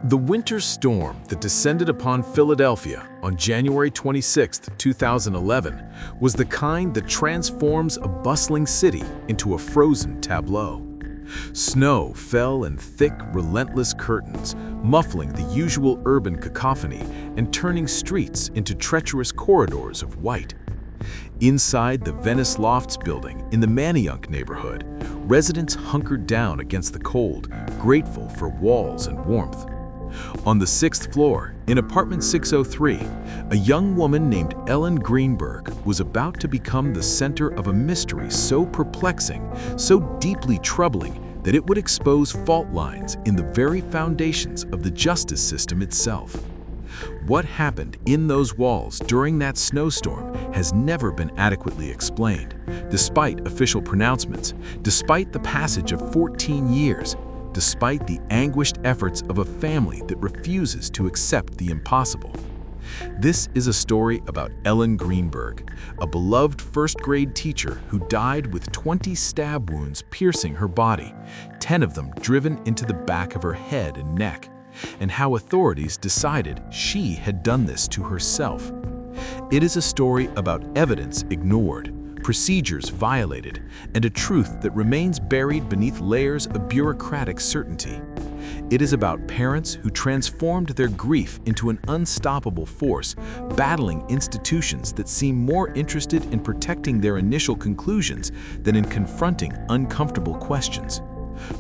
The winter storm that descended upon Philadelphia on January 26, 2011, was the kind that transforms a bustling city into a frozen tableau. Snow fell in thick, relentless curtains, muffling the usual urban cacophony and turning streets into treacherous corridors of white. Inside the Venice Lofts building in the Manayunk neighborhood, residents hunkered down against the cold, grateful for walls and warmth. On the 6th floor, in apartment 603, a young woman named Ellen Greenberg was about to become the center of a mystery so perplexing, so deeply troubling, that it would expose fault lines in the very foundations of the justice system itself. What happened in those walls during that snowstorm has never been adequately explained, despite official pronouncements, despite the passage of 14 years, despite the anguished efforts of a family that refuses to accept the impossible. This is a story about Ellen Greenberg, a beloved first-grade teacher who died with 20 stab wounds piercing her body, 10 of them driven into the back of her head and neck, and how authorities decided she had done this to herself. It is a story about evidence ignored, procedures violated, and a truth that remains buried beneath layers of bureaucratic certainty. It is about parents who transformed their grief into an unstoppable force, battling institutions that seem more interested in protecting their initial conclusions than in confronting uncomfortable questions.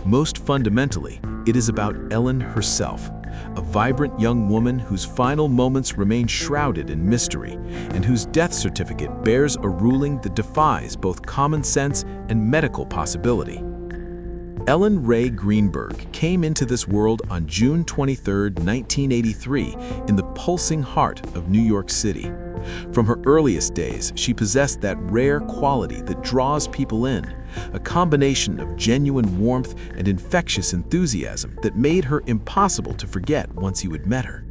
Most fundamentally, it is about Ellen herself, a vibrant young woman whose final moments remain shrouded in mystery and whose death certificate bears a ruling that defies both common sense and medical possibility. Ellen Ray Greenberg came into this world on June 23, 1983, in the pulsing heart of New York City. From her earliest days, she possessed that rare quality that draws people in, a combination of genuine warmth and infectious enthusiasm that made her impossible to forget once you had met her.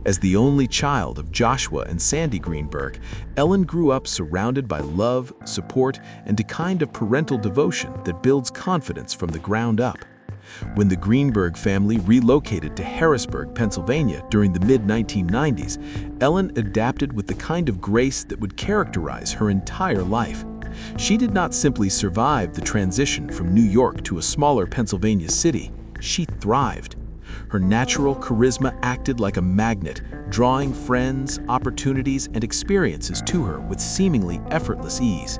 As the only child of Joshua and Sandy Greenberg, Ellen grew up surrounded by love, support, and a kind of parental devotion that builds confidence from the ground up. When the Greenberg family relocated to Harrisburg, Pennsylvania during the mid-1990s, Ellen adapted with the kind of grace that would characterize her entire life. She did not simply survive the transition from New York to a smaller Pennsylvania city, she thrived. Her natural charisma acted like a magnet, drawing friends, opportunities, and experiences to her with seemingly effortless ease.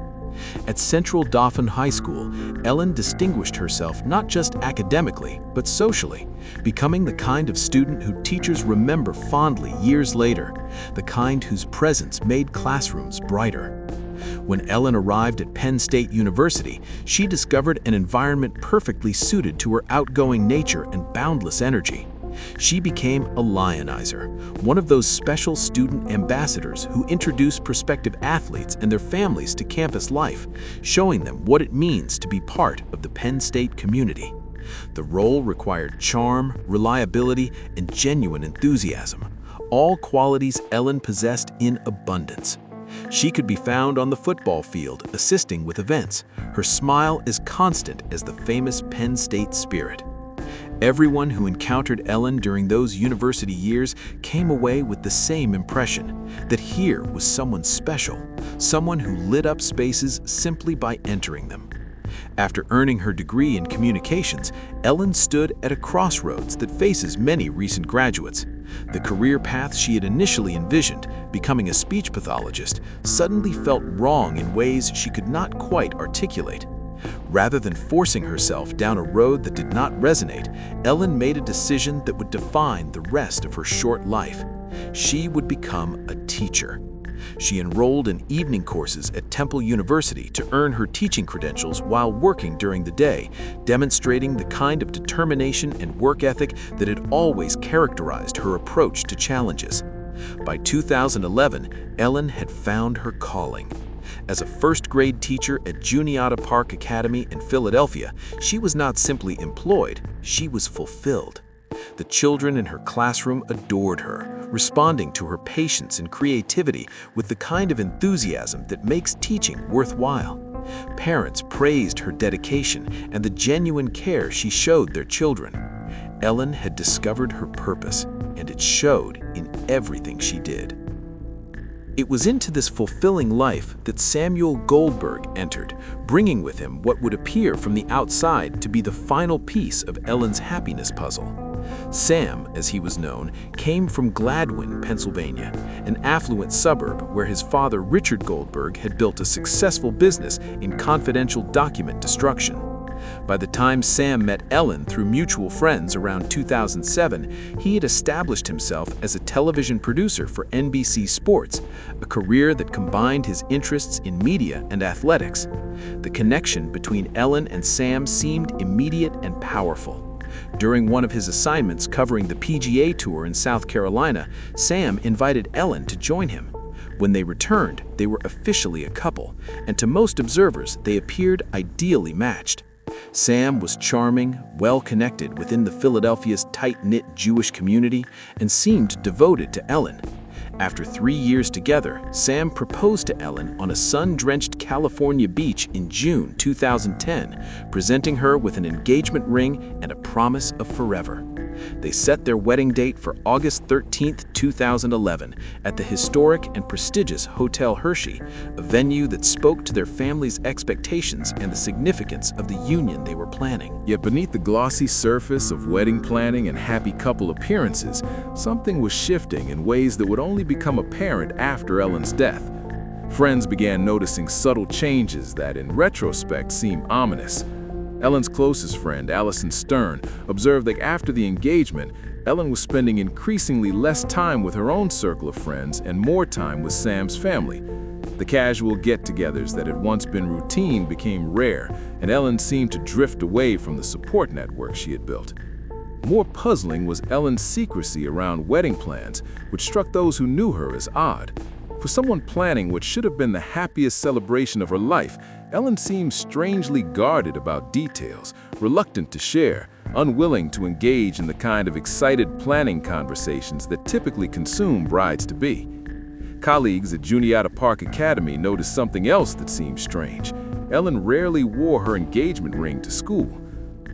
At Central Dauphin High School, Ellen distinguished herself not just academically, but socially, becoming the kind of student who teachers remember fondly years later, the kind whose presence made classrooms brighter. When Ellen arrived at Penn State University, she discovered an environment perfectly suited to her outgoing nature and boundless energy. She became a lionizer, one of those special student ambassadors who introduce prospective athletes and their families to campus life, showing them what it means to be part of the Penn State community. The role required charm, reliability, and genuine enthusiasm, all qualities Ellen possessed in abundance. She could be found on the football field assisting with events, her smile as constant as the famous Penn State spirit. Everyone who encountered Ellen during those university years came away with the same impression, that here was someone special, someone who lit up spaces simply by entering them. After earning her degree in communications, Ellen stood at a crossroads that faces many recent graduates. The career path she had initially envisioned, becoming a speech pathologist, suddenly felt wrong in ways she could not quite articulate. Rather than forcing herself down a road that did not resonate, Ellen made a decision that would define the rest of her short life. She would become a teacher. She enrolled in evening courses at Temple University to earn her teaching credentials while working during the day, demonstrating the kind of determination and work ethic that had always characterized her approach to challenges. By 2011, Ellen had found her calling. As a first-grade teacher at Juniata Park Academy in Philadelphia, she was not simply employed, she was fulfilled. The children in her classroom adored her, responding to her patience and creativity with the kind of enthusiasm that makes teaching worthwhile. Parents praised her dedication and the genuine care she showed their children. Ellen had discovered her purpose, and it showed in everything she did. It was into this fulfilling life that Samuel Goldberg entered, bringing with him what would appear from the outside to be the final piece of Ellen's happiness puzzle. Sam, as he was known, came from Gladwin, Pennsylvania, an affluent suburb where his father Richard Goldberg had built a successful business in confidential document destruction. By the time Sam met Ellen through mutual friends around 2007, he had established himself as a television producer for NBC Sports, a career that combined his interests in media and athletics. The connection between Ellen and Sam seemed immediate and powerful. During one of his assignments covering the PGA Tour in South Carolina, Sam invited Ellen to join him. When they returned, they were officially a couple, and to most observers, they appeared ideally matched. Sam was charming, well-connected within the Philadelphia's tight-knit Jewish community, and seemed devoted to Ellen. After 3 years together, Sam proposed to Ellen on a sun-drenched California beach in June 2010, presenting her with an engagement ring and a promise of forever. They set their wedding date for August 13, 2011, at the historic and prestigious Hotel Hershey, a venue that spoke to their family's expectations and the significance of the union they were planning. Yet beneath the glossy surface of wedding planning and happy couple appearances, something was shifting in ways that would only become apparent after Ellen's death. Friends began noticing subtle changes that, in retrospect, seem ominous. Ellen's closest friend, Allison Stern, observed that after the engagement, Ellen was spending increasingly less time with her own circle of friends and more time with Sam's family. The casual get-togethers that had once been routine became rare, and Ellen seemed to drift away from the support network she had built. More puzzling was Ellen's secrecy around wedding plans, which struck those who knew her as odd. For someone planning what should have been the happiest celebration of her life, Ellen seemed strangely guarded about details, reluctant to share, unwilling to engage in the kind of excited planning conversations that typically consume brides-to-be. Colleagues at Juniata Park Academy noticed something else that seemed strange. Ellen rarely wore her engagement ring to school.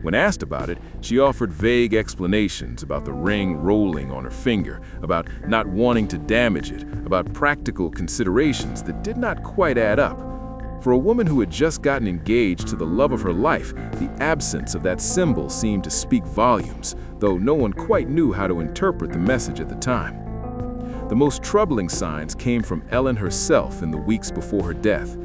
When asked about it, she offered vague explanations about the ring rolling on her finger, about not wanting to damage it, about practical considerations that did not quite add up. For a woman who had just gotten engaged to the love of her life, the absence of that symbol seemed to speak volumes, though no one quite knew how to interpret the message at the time. The most troubling signs came from Ellen herself in the weeks before her death.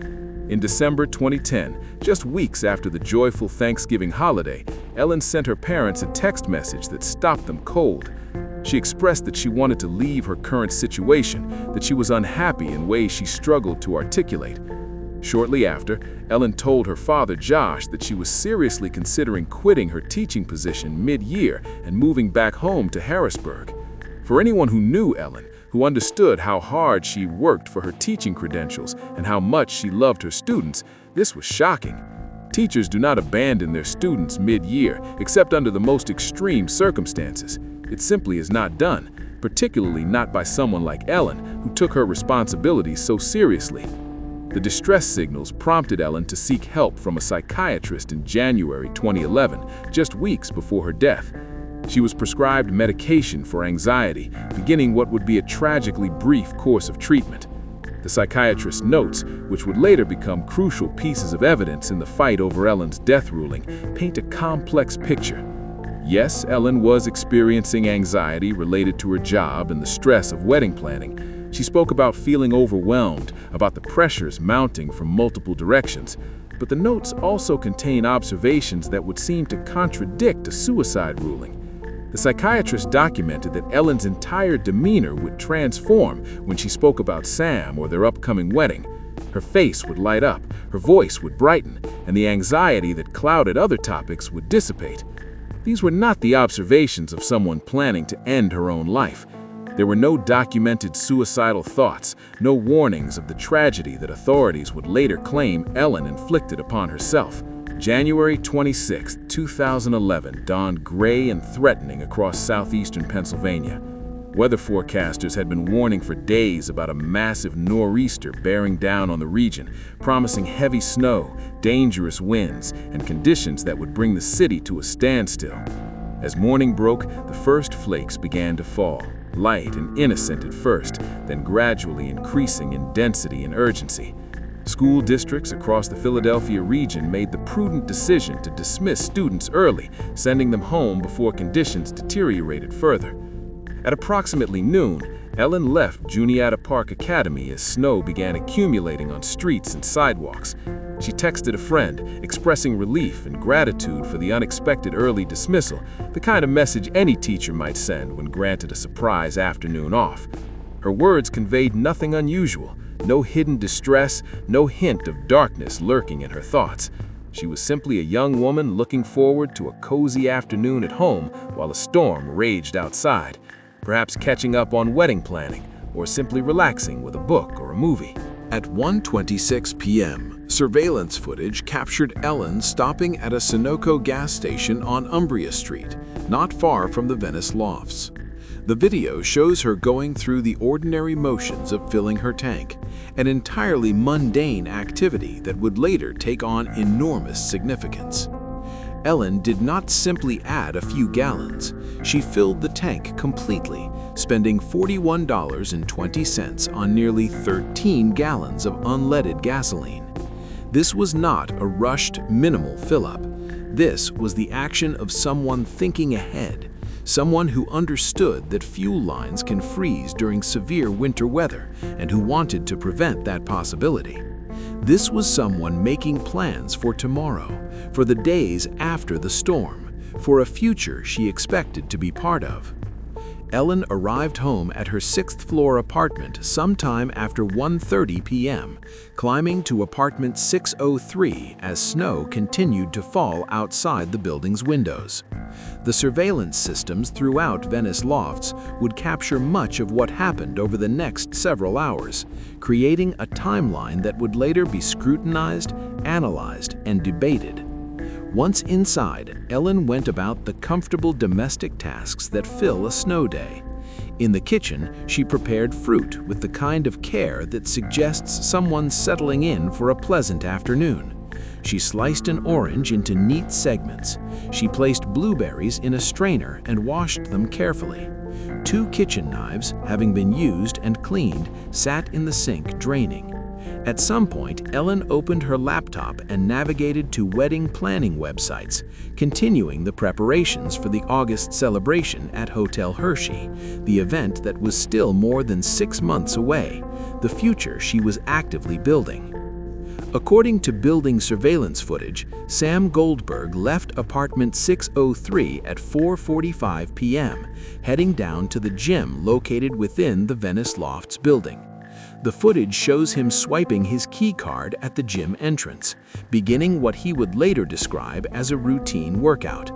In December 2010, just weeks after the joyful Thanksgiving holiday, Ellen sent her parents a text message that stopped them cold. She expressed that she wanted to leave her current situation, that she was unhappy in ways she struggled to articulate. Shortly after, Ellen told her father, Josh, that she was seriously considering quitting her teaching position mid-year and moving back home to Harrisburg. For anyone who knew Ellen, who understood how hard she worked for her teaching credentials and how much she loved her students, this was shocking. Teachers do not abandon their students mid-year, except under the most extreme circumstances. It simply is not done, particularly not by someone like Ellen, who took her responsibilities so seriously. The distress signals prompted Ellen to seek help from a psychiatrist in January 2011, just weeks before her death. She was prescribed medication for anxiety, beginning what would be a tragically brief course of treatment. The psychiatrist's notes, which would later become crucial pieces of evidence in the fight over Ellen's death ruling, paint a complex picture. Yes, Ellen was experiencing anxiety related to her job and the stress of wedding planning. She spoke about feeling overwhelmed, about the pressures mounting from multiple directions. But the notes also contain observations that would seem to contradict a suicide ruling. The psychiatrist documented that Ellen's entire demeanor would transform when she spoke about Sam or their upcoming wedding. Her face would light up, her voice would brighten, and the anxiety that clouded other topics would dissipate. These were not the observations of someone planning to end her own life. There were no documented suicidal thoughts, no warnings of the tragedy that authorities would later claim Ellen inflicted upon herself. January 26, 2011 dawned gray and threatening across southeastern Pennsylvania. Weather forecasters had been warning for days about a massive nor'easter bearing down on the region, promising heavy snow, dangerous winds, and conditions that would bring the city to a standstill. As morning broke, the first flakes began to fall, light and innocent at first, then gradually increasing in density and urgency. School districts across the Philadelphia region made the prudent decision to dismiss students early, sending them home before conditions deteriorated further. At approximately noon, Ellen left Juniata Park Academy as snow began accumulating on streets and sidewalks. She texted a friend, expressing relief and gratitude for the unexpected early dismissal, the kind of message any teacher might send when granted a surprise afternoon off. Her words conveyed nothing unusual, no hidden distress, no hint of darkness lurking in her thoughts. She was simply a young woman looking forward to a cozy afternoon at home while a storm raged outside, perhaps catching up on wedding planning, or simply relaxing with a book or a movie. At 1:26 p.m., surveillance footage captured Ellen stopping at a Sunoco gas station on Umbria Street, not far from the Venice Lofts. The video shows her going through the ordinary motions of filling her tank, an entirely mundane activity that would later take on enormous significance. Ellen did not simply add a few gallons, she filled the tank completely, spending $41.20 on nearly 13 gallons of unleaded gasoline. This was not a rushed, minimal fill-up. This was the action of someone thinking ahead, someone who understood that fuel lines can freeze during severe winter weather and who wanted to prevent that possibility. This was someone making plans for tomorrow, for the days after the storm, for a future she expected to be part of. Ellen arrived home at her sixth-floor apartment sometime after 1:30 p.m., climbing to apartment 603 as snow continued to fall outside the building's windows. The surveillance systems throughout Venice Lofts would capture much of what happened over the next several hours, creating a timeline that would later be scrutinized, analyzed, and debated. Once inside, Ellen went about the comfortable domestic tasks that fill a snow day. In the kitchen, she prepared fruit with the kind of care that suggests someone settling in for a pleasant afternoon. She sliced an orange into neat segments. She placed blueberries in a strainer and washed them carefully. 2 kitchen knives, having been used and cleaned, sat in the sink draining. At some point, Ellen opened her laptop and navigated to wedding planning websites, continuing the preparations for the August celebration at Hotel Hershey, the event that was still more than 6 months away, the future she was actively building. According to building surveillance footage, Sam Goldberg left apartment 603 at 4:45 p.m., heading down to the gym located within the Venice Lofts building. The footage shows him swiping his key card at the gym entrance, beginning what he would later describe as a routine workout.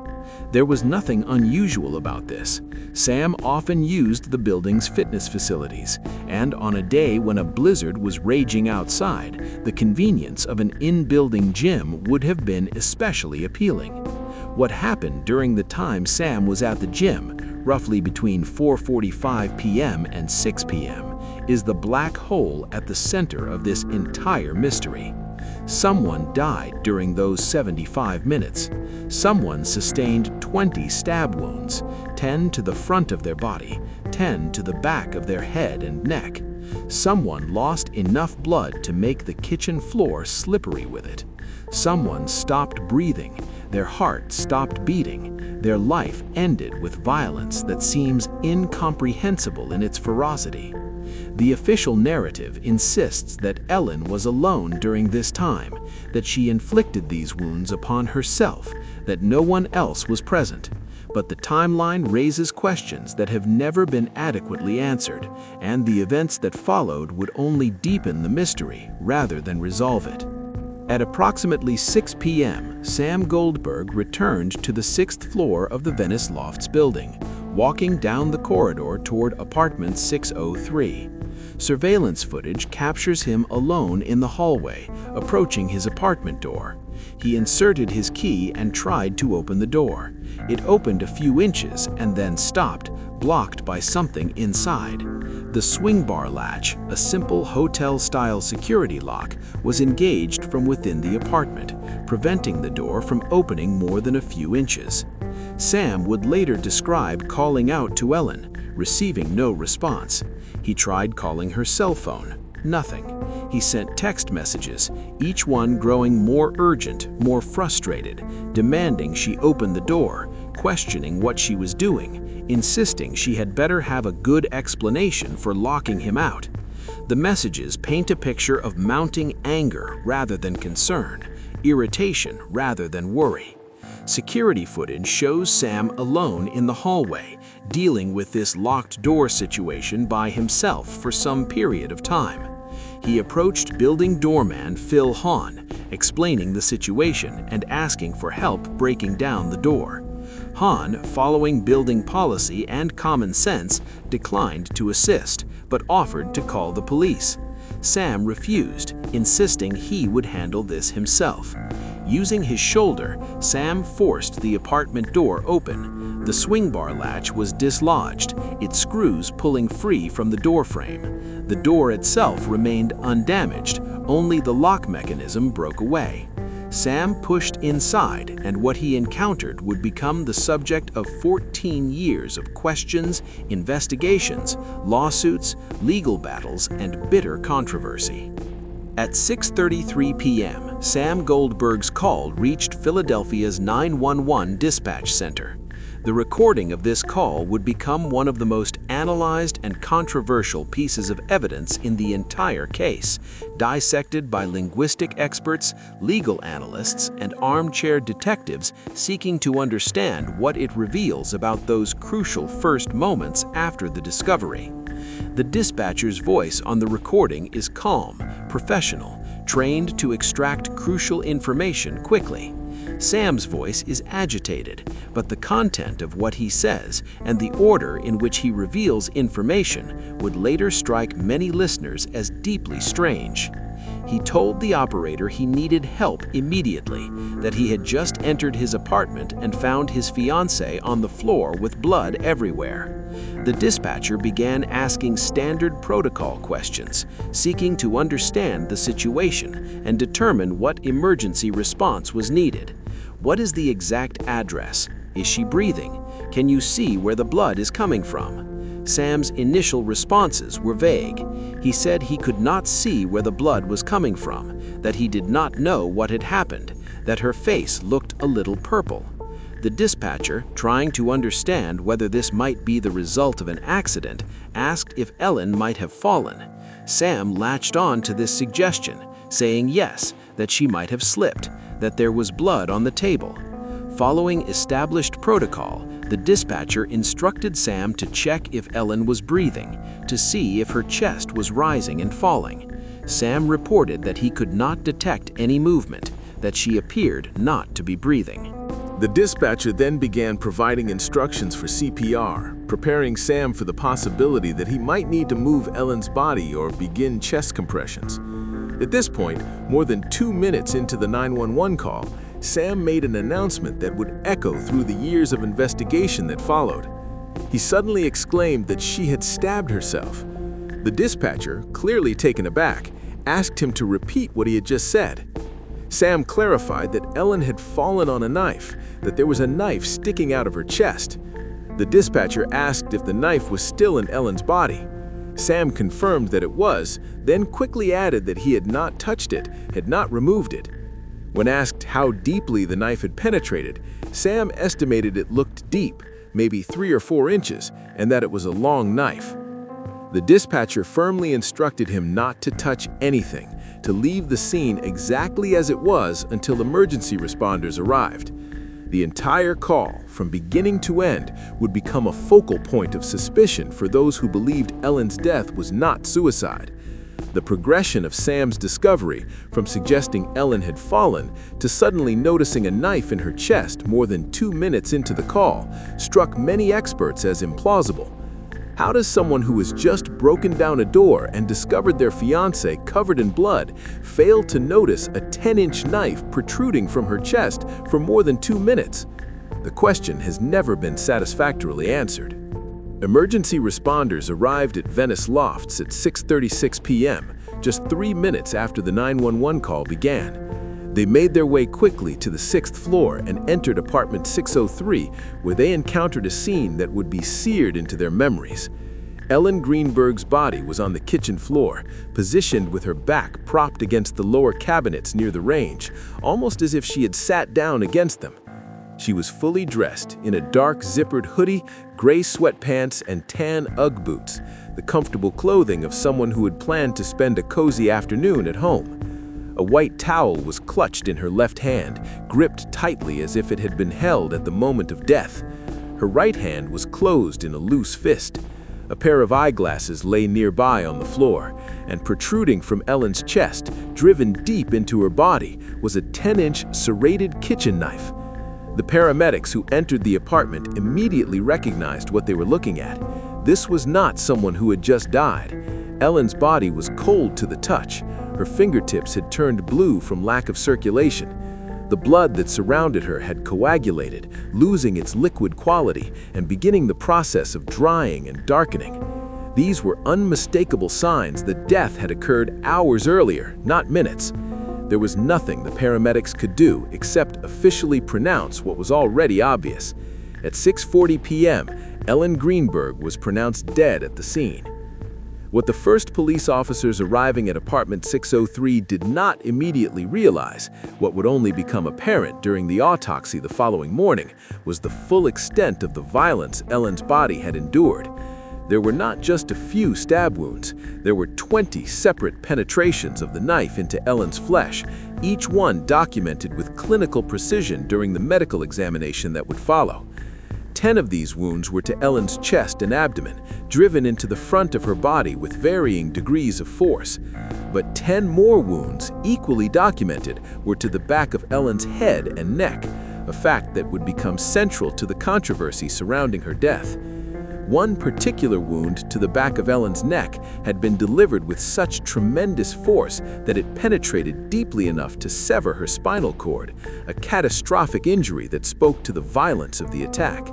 There was nothing unusual about this. Sam often used the building's fitness facilities, and on a day when a blizzard was raging outside, the convenience of an in-building gym would have been especially appealing. What happened during the time Sam was at the gym, roughly between 4:45 p.m. and 6 p.m., is the black hole at the center of this entire mystery. Someone died during those 75 minutes. Someone sustained 20 stab wounds, 10 to the front of their body, 10 to the back of their head and neck. Someone lost enough blood to make the kitchen floor slippery with it. Someone stopped breathing, their heart stopped beating, their life ended with violence that seems incomprehensible in its ferocity. The official narrative insists that Ellen was alone during this time, that she inflicted these wounds upon herself, that no one else was present. But the timeline raises questions that have never been adequately answered, and the events that followed would only deepen the mystery rather than resolve it. At approximately 6 p.m., Sam Goldberg returned to the 6th floor of the Venice Lofts building, walking down the corridor toward apartment 603. Surveillance footage captures him alone in the hallway, approaching his apartment door. He inserted his key and tried to open the door. It opened a few inches and then stopped, blocked by something inside. The swing bar latch, a simple hotel-style security lock, was engaged from within the apartment, preventing the door from opening more than a few inches. Sam would later describe calling out to Ellen, receiving no response. He tried calling her cell phone. Nothing. He sent text messages, each one growing more urgent, more frustrated, demanding she open the door, questioning what she was doing, insisting she had better have a good explanation for locking him out. The messages paint a picture of mounting anger rather than concern, irritation rather than worry. Security footage shows Sam alone in the hallway, dealing with this locked door situation by himself for some period of time. He approached building doorman Phil Hahn, explaining the situation and asking for help breaking down the door. Hahn, following building policy and common sense, declined to assist, but offered to call the police. Sam refused, insisting he would handle this himself. Using his shoulder, Sam forced the apartment door open. The swing bar latch was dislodged, its screws pulling free from the door frame. The door itself remained undamaged, only the lock mechanism broke away. Sam pushed inside, and what he encountered would become the subject of 14 years of questions, investigations, lawsuits, legal battles, and bitter controversy. At 6:33 p.m., Sam Goldberg's call reached Philadelphia's 911 dispatch center. The recording of this call would become one of the most analyzed and controversial pieces of evidence in the entire case, dissected by linguistic experts, legal analysts, and armchair detectives seeking to understand what it reveals about those crucial first moments after the discovery. The dispatcher's voice on the recording is calm, professional, trained to extract crucial information quickly. Sam's voice is agitated, but the content of what he says and the order in which he reveals information would later strike many listeners as deeply strange. He told the operator he needed help immediately, that he had just entered his apartment and found his fiancée on the floor with blood everywhere. The dispatcher began asking standard protocol questions, seeking to understand the situation and determine what emergency response was needed. What is the exact address? Is she breathing? Can you see where the blood is coming from? Sam's initial responses were vague. He said he could not see where the blood was coming from, that he did not know what had happened, that her face looked a little purple. The dispatcher, trying to understand whether this might be the result of an accident, asked if Ellen might have fallen. Sam latched on to this suggestion, saying yes, that she might have slipped, that there was blood on the table. Following established protocol, the dispatcher instructed Sam to check if Ellen was breathing, to see if her chest was rising and falling. Sam reported that he could not detect any movement, that she appeared not to be breathing. The dispatcher then began providing instructions for CPR, preparing Sam for the possibility that he might need to move Ellen's body or begin chest compressions. At this point, more than 2 minutes into the 911 call, Sam made an announcement that would echo through the years of investigation that followed. He suddenly exclaimed that she had stabbed herself. The dispatcher, clearly taken aback, asked him to repeat what he had just said. Sam clarified that Ellen had fallen on a knife, that there was a knife sticking out of her chest. The dispatcher asked if the knife was still in Ellen's body. Sam confirmed that it was, then quickly added that he had not touched it, had not removed it. When asked how deeply the knife had penetrated, Sam estimated it looked deep, maybe 3 or 4 inches, and that it was a long knife. The dispatcher firmly instructed him not to touch anything, to leave the scene exactly as it was until emergency responders arrived. The entire call, from beginning to end, would become a focal point of suspicion for those who believed Ellen's death was not suicide. The progression of Sam's discovery, from suggesting Ellen had fallen to suddenly noticing a knife in her chest more than 2 minutes into the call, struck many experts as implausible. How does someone who has just broken down a door and discovered their fiancé covered in blood fail to notice a 10-inch knife protruding from her chest for more than 2 minutes? The question has never been satisfactorily answered. Emergency responders arrived at Venice Lofts at 6:36 p.m., just 3 minutes after the 911 call began. They made their way quickly to the 6th floor and entered apartment 603, where they encountered a scene that would be seared into their memories. Ellen Greenberg's body was on the kitchen floor, positioned with her back propped against the lower cabinets near the range, almost as if she had sat down against them. She was fully dressed in a dark zippered hoodie, gray sweatpants, and tan Ugg boots, the comfortable clothing of someone who had planned to spend a cozy afternoon at home. A white towel was clutched in her left hand, gripped tightly as if it had been held at the moment of death. Her right hand was closed in a loose fist. A pair of eyeglasses lay nearby on the floor, and protruding from Ellen's chest, driven deep into her body, was a 10-inch serrated kitchen knife. The paramedics who entered the apartment immediately recognized what they were looking at. This was not someone who had just died. Ellen's body was cold to the touch. Her fingertips had turned blue from lack of circulation. The blood that surrounded her had coagulated, losing its liquid quality and beginning the process of drying and darkening. These were unmistakable signs that death had occurred hours earlier, not minutes. There was nothing the paramedics could do except officially pronounce what was already obvious. At 6:40 p.m., Ellen Greenberg was pronounced dead at the scene. What the first police officers arriving at apartment 603 did not immediately realize, what would only become apparent during the autopsy the following morning, was the full extent of the violence Ellen's body had endured. There were not just a few stab wounds, there were 20 separate penetrations of the knife into Ellen's flesh, each one documented with clinical precision during the medical examination that would follow. 10 of these wounds were to Ellen's chest and abdomen, driven into the front of her body with varying degrees of force. But 10 more wounds, equally documented, were to the back of Ellen's head and neck, a fact that would become central to the controversy surrounding her death. One particular wound to the back of Ellen's neck had been delivered with such tremendous force that it penetrated deeply enough to sever her spinal cord, a catastrophic injury that spoke to the violence of the attack.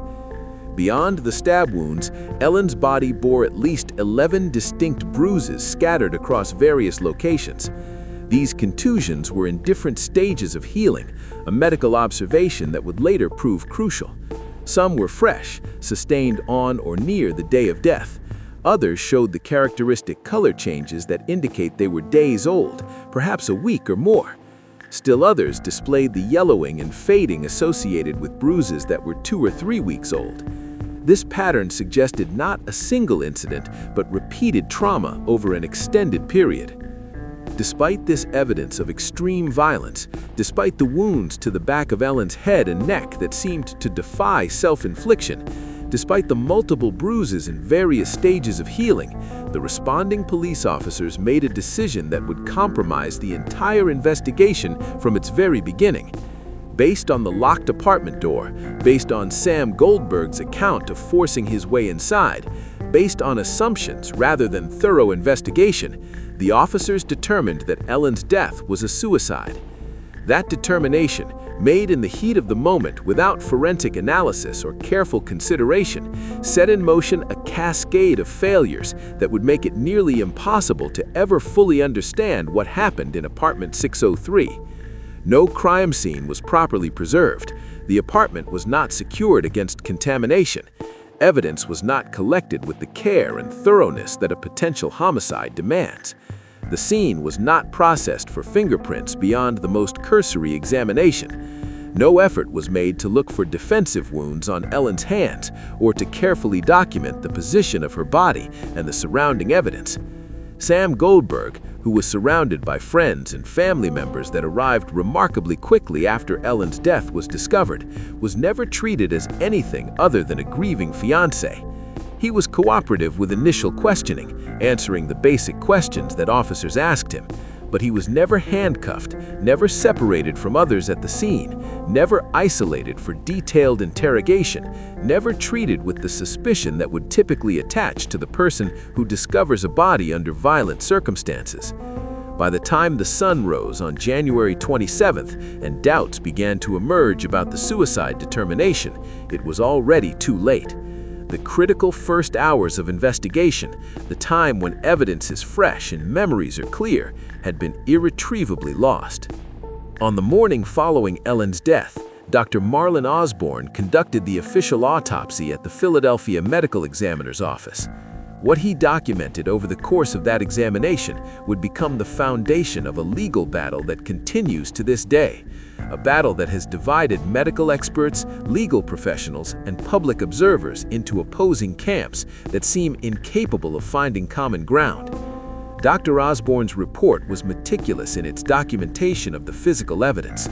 Beyond the stab wounds, Ellen's body bore at least 11 distinct bruises scattered across various locations. These contusions were in different stages of healing, a medical observation that would later prove crucial. Some were fresh, sustained on or near the day of death. Others showed the characteristic color changes that indicate they were days old, perhaps a week or more. Still others displayed the yellowing and fading associated with bruises that were 2 or 3 weeks old. This pattern suggested not a single incident, but repeated trauma over an extended period. Despite this evidence of extreme violence, despite the wounds to the back of Ellen's head and neck that seemed to defy self-infliction, despite the multiple bruises in various stages of healing, the responding police officers made a decision that would compromise the entire investigation from its very beginning. Based on the locked apartment door, based on Sam Goldberg's account of forcing his way inside, based on assumptions rather than thorough investigation, the officers determined that Ellen's death was a suicide. That determination, made in the heat of the moment without forensic analysis or careful consideration, set in motion a cascade of failures that would make it nearly impossible to ever fully understand what happened in apartment 603. No crime scene was properly preserved. The apartment was not secured against contamination. Evidence was not collected with the care and thoroughness that a potential homicide demands. The scene was not processed for fingerprints beyond the most cursory examination. No effort was made to look for defensive wounds on Ellen's hands or to carefully document the position of her body and the surrounding evidence. Sam Goldberg, who was surrounded by friends and family members that arrived remarkably quickly after Ellen's death was discovered, was never treated as anything other than a grieving fiancé. He was cooperative with initial questioning, answering the basic questions that officers asked him, but he was never handcuffed, never separated from others at the scene, never isolated for detailed interrogation, never treated with the suspicion that would typically attach to the person who discovers a body under violent circumstances. By the time the sun rose on January 27th and doubts began to emerge about the suicide determination, it was already too late. The critical first hours of investigation, the time when evidence is fresh and memories are clear, had been irretrievably lost. On the morning following Ellen's death, Dr. Marlon Osborne conducted the official autopsy at the Philadelphia Medical Examiner's office. What he documented over the course of that examination would become the foundation of a legal battle that continues to this day, a battle that has divided medical experts, legal professionals, and public observers into opposing camps that seem incapable of finding common ground. Dr. Osborne's report was meticulous in its documentation of the physical evidence.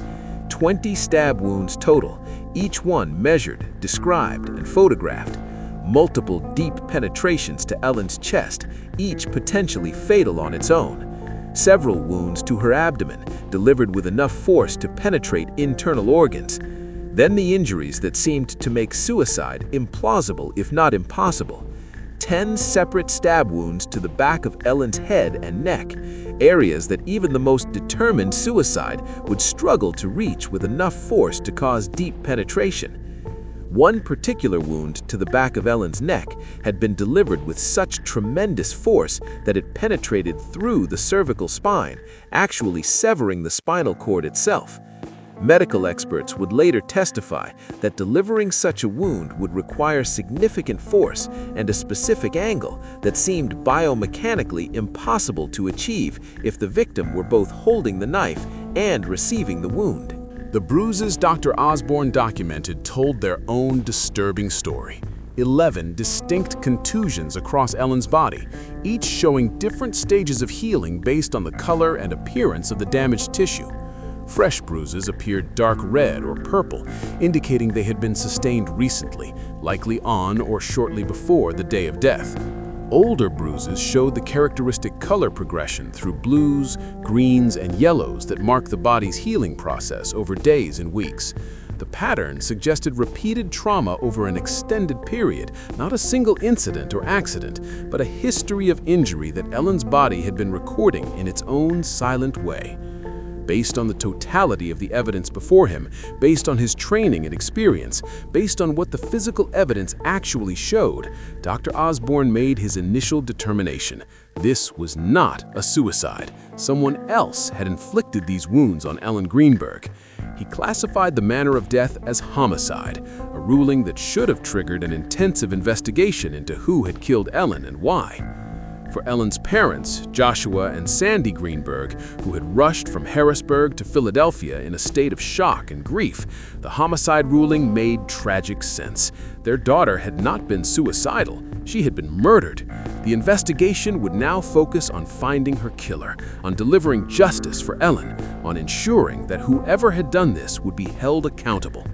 20 stab wounds total, each one measured, described, and photographed. Multiple deep penetrations to Ellen's chest, each potentially fatal on its own. Several wounds to her abdomen, delivered with enough force to penetrate internal organs. Then the injuries that seemed to make suicide implausible, if not impossible. 10 separate stab wounds to the back of Ellen's head and neck, areas that even the most determined suicide would struggle to reach with enough force to cause deep penetration. One particular wound to the back of Ellen's neck had been delivered with such tremendous force that it penetrated through the cervical spine, actually severing the spinal cord itself. Medical experts would later testify that delivering such a wound would require significant force and a specific angle that seemed biomechanically impossible to achieve if the victim were both holding the knife and receiving the wound. The bruises Dr. Osborne documented told their own disturbing story. 11 distinct contusions across Ellen's body, each showing different stages of healing based on the color and appearance of the damaged tissue. Fresh bruises appeared dark red or purple, indicating they had been sustained recently, likely on or shortly before the day of death. Older bruises showed the characteristic color progression through blues, greens, and yellows that mark the body's healing process over days and weeks. The pattern suggested repeated trauma over an extended period, not a single incident or accident, but a history of injury that Ellen's body had been recording in its own silent way. Based on the totality of the evidence before him, based on his training and experience, based on what the physical evidence actually showed, Dr. Osborne made his initial determination. This was not a suicide. Someone else had inflicted these wounds on Ellen Greenberg. He classified the manner of death as homicide, a ruling that should have triggered an intensive investigation into who had killed Ellen and why. For Ellen's parents, Joshua and Sandy Greenberg, who had rushed from Harrisburg to Philadelphia in a state of shock and grief, the homicide ruling made tragic sense. Their daughter had not been suicidal, she had been murdered. The investigation would now focus on finding her killer, on delivering justice for Ellen, on ensuring that whoever had done this would be held accountable.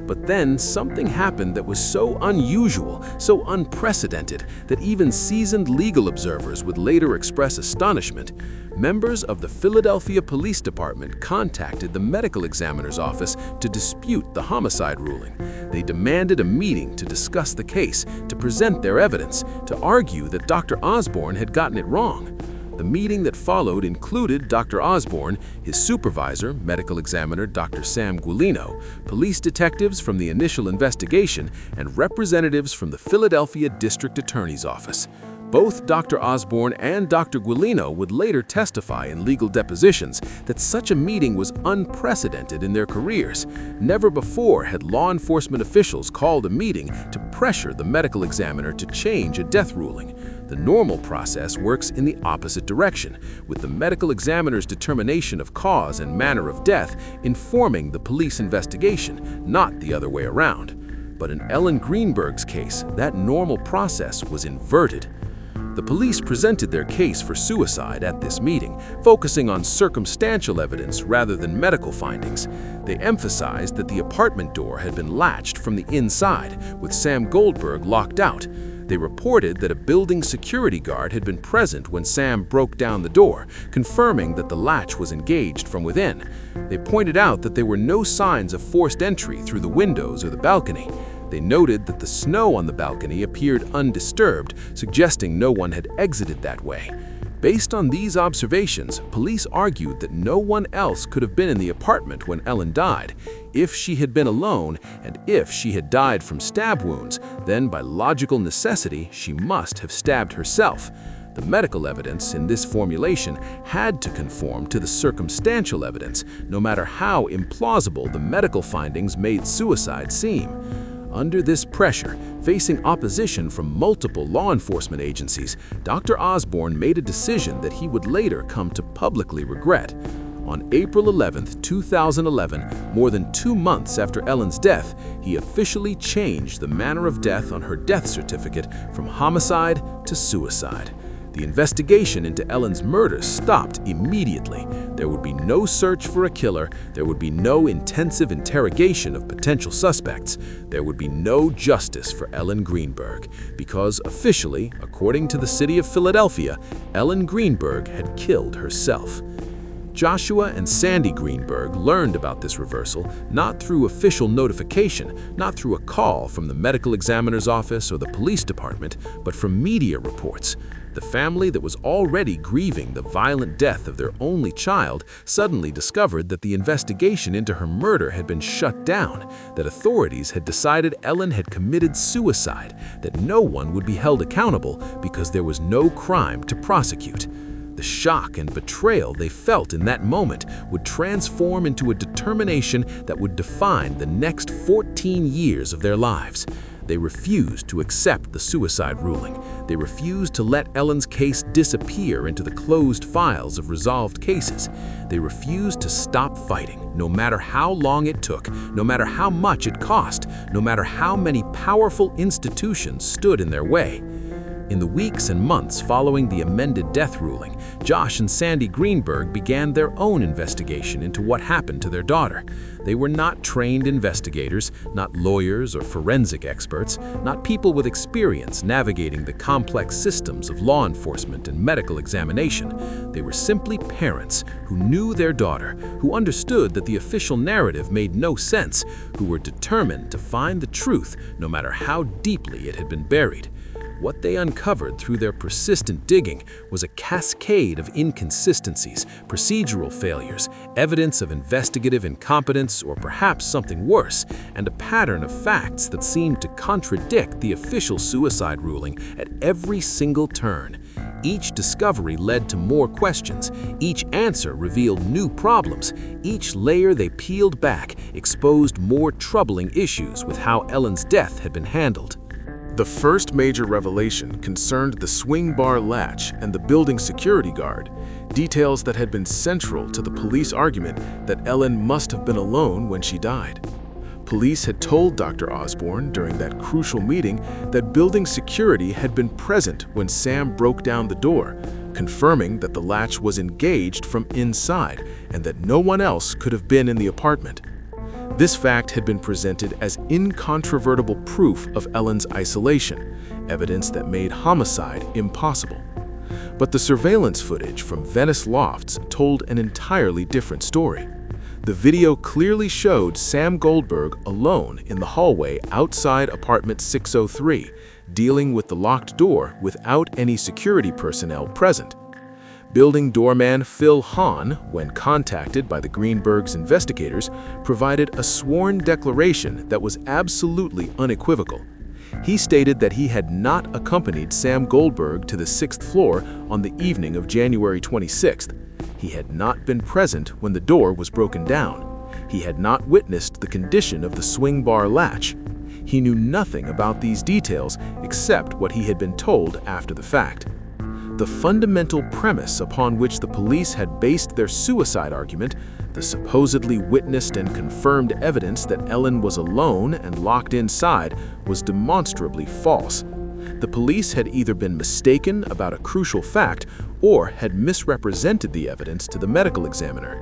But then something happened that was so unusual, so unprecedented, that even seasoned legal observers would later express astonishment. Members of the Philadelphia Police Department contacted the medical examiner's office to dispute the homicide ruling. They demanded a meeting to discuss the case, to present their evidence, to argue that Dr. Osborne had gotten it wrong. The meeting that followed included Dr. Osborne, his supervisor, medical examiner Dr. Sam Guilino, police detectives from the initial investigation, and representatives from the Philadelphia District Attorney's Office. Both Dr. Osborne and Dr. Guilino would later testify in legal depositions that such a meeting was unprecedented in their careers. Never before had law enforcement officials called a meeting to pressure the medical examiner to change a death ruling. The normal process works in the opposite direction, with the medical examiner's determination of cause and manner of death informing the police investigation, not the other way around. But in Ellen Greenberg's case, that normal process was inverted. The police presented their case for suicide at this meeting, focusing on circumstantial evidence rather than medical findings. They emphasized that the apartment door had been latched from the inside, with Sam Goldberg locked out. They reported that a building security guard had been present when Sam broke down the door, confirming that the latch was engaged from within. They pointed out that there were no signs of forced entry through the windows or the balcony. They noted that the snow on the balcony appeared undisturbed, suggesting no one had exited that way. Based on these observations, police argued that no one else could have been in the apartment when Ellen died. If she had been alone, and if she had died from stab wounds, then by logical necessity, she must have stabbed herself. The medical evidence in this formulation had to conform to the circumstantial evidence, no matter how implausible the medical findings made suicide seem. Under this pressure, facing opposition from multiple law enforcement agencies, Dr. Osborne made a decision that he would later come to publicly regret. On April 11, 2011, more than 2 months after Ellen's death, he officially changed the manner of death on her death certificate from homicide to suicide. The investigation into Ellen's murder stopped immediately. There would be no search for a killer, there would be no intensive interrogation of potential suspects, there would be no justice for Ellen Greenberg, because officially, according to the city of Philadelphia, Ellen Greenberg had killed herself. Joshua and Sandy Greenberg learned about this reversal not through official notification, not through a call from the medical examiner's office or the police department, but from media reports. The family that was already grieving the violent death of their only child suddenly discovered that the investigation into her murder had been shut down, that authorities had decided Ellen had committed suicide, that no one would be held accountable because there was no crime to prosecute. The shock and betrayal they felt in that moment would transform into a determination that would define the next 14 years of their lives. They refused to accept the suicide ruling. They refused to let Ellen's case disappear into the closed files of resolved cases. They refused to stop fighting, no matter how long it took, no matter how much it cost, no matter how many powerful institutions stood in their way. In the weeks and months following the amended death ruling, Josh and Sandy Greenberg began their own investigation into what happened to their daughter. They were not trained investigators, not lawyers or forensic experts, not people with experience navigating the complex systems of law enforcement and medical examination. They were simply parents who knew their daughter, who understood that the official narrative made no sense, who were determined to find the truth no matter how deeply it had been buried. What they uncovered through their persistent digging was a cascade of inconsistencies, procedural failures, evidence of investigative incompetence, or perhaps something worse, and a pattern of facts that seemed to contradict the official suicide ruling at every single turn. Each discovery led to more questions. Each answer revealed new problems. Each layer they peeled back exposed more troubling issues with how Ellen's death had been handled. The first major revelation concerned the swing bar latch and the building security guard, details that had been central to the police argument that Ellen must have been alone when she died. Police had told Dr. Osborne during that crucial meeting that building security had been present when Sam broke down the door, confirming that the latch was engaged from inside and that no one else could have been in the apartment. This fact had been presented as incontrovertible proof of Ellen's isolation, evidence that made homicide impossible. But the surveillance footage from Venice Lofts told an entirely different story. The video clearly showed Sam Goldberg alone in the hallway outside apartment 603, dealing with the locked door without any security personnel present. Building doorman Phil Hahn, when contacted by the Greenbergs' investigators, provided a sworn declaration that was absolutely unequivocal. He stated that he had not accompanied Sam Goldberg to the 6th floor on the evening of January 26th. He had not been present when the door was broken down. He had not witnessed the condition of the swing bar latch. He knew nothing about these details except what he had been told after the fact. The fundamental premise upon which the police had based their suicide argument, the supposedly witnessed and confirmed evidence that Ellen was alone and locked inside, was demonstrably false. The police had either been mistaken about a crucial fact or had misrepresented the evidence to the medical examiner.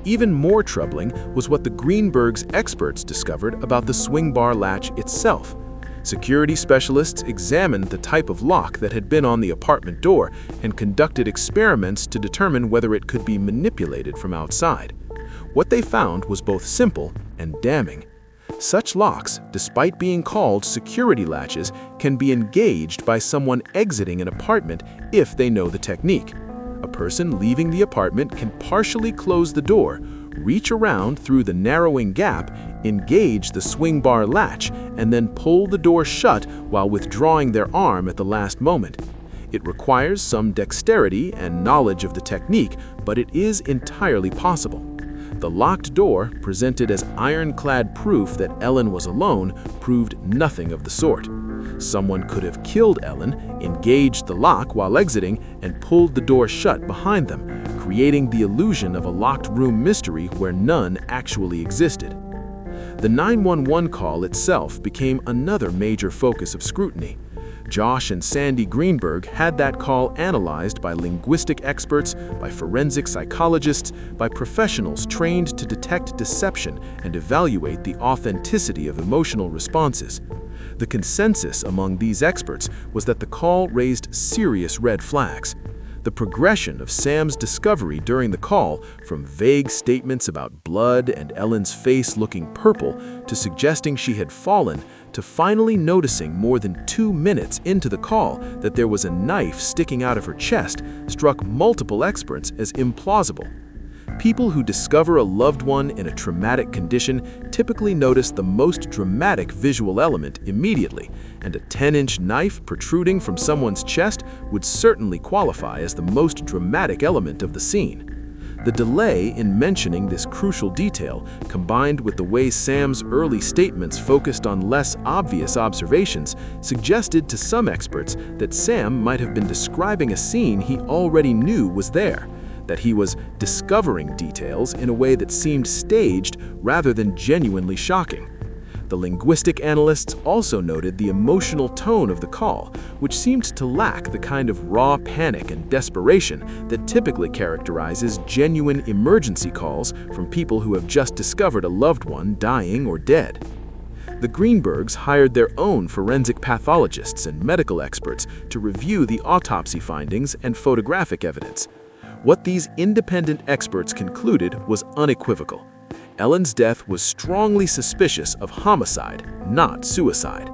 Even more troubling was what the Greenbergs' experts discovered about the swing bar latch itself. Security specialists examined the type of lock that had been on the apartment door and conducted experiments to determine whether it could be manipulated from outside. What they found was both simple and damning. Such locks, despite being called security latches, can be engaged by someone exiting an apartment if they know the technique. A person leaving the apartment can partially close the door, reach around through the narrowing gap, engage the swing bar latch, and then pull the door shut while withdrawing their arm at the last moment. It requires some dexterity and knowledge of the technique, but it is entirely possible. The locked door, presented as ironclad proof that Ellen was alone, proved nothing of the sort. Someone could have killed Ellen, engaged the lock while exiting, and pulled the door shut behind them, creating the illusion of a locked room mystery where none actually existed. The 911 call itself became another major focus of scrutiny. Josh and Sandy Greenberg had that call analyzed by linguistic experts, by forensic psychologists, by professionals trained to detect deception and evaluate the authenticity of emotional responses. The consensus among these experts was that the call raised serious red flags. The progression of Sam's discovery during the call, from vague statements about blood and Ellen's face looking purple to suggesting she had fallen, to finally noticing more than 2 minutes into the call that there was a knife sticking out of her chest, struck multiple experts as implausible. People who discover a loved one in a traumatic condition typically notice the most dramatic visual element immediately, and a 10-inch knife protruding from someone's chest would certainly qualify as the most dramatic element of the scene. The delay in mentioning this crucial detail, combined with the way Sam's early statements focused on less obvious observations, suggested to some experts that Sam might have been describing a scene he already knew was there, that he was discovering details in a way that seemed staged rather than genuinely shocking. The linguistic analysts also noted the emotional tone of the call, which seemed to lack the kind of raw panic and desperation that typically characterizes genuine emergency calls from people who have just discovered a loved one dying or dead. The Greenbergs hired their own forensic pathologists and medical experts to review the autopsy findings and photographic evidence. What these independent experts concluded was unequivocal. Ellen's death was strongly suspicious of homicide, not suicide.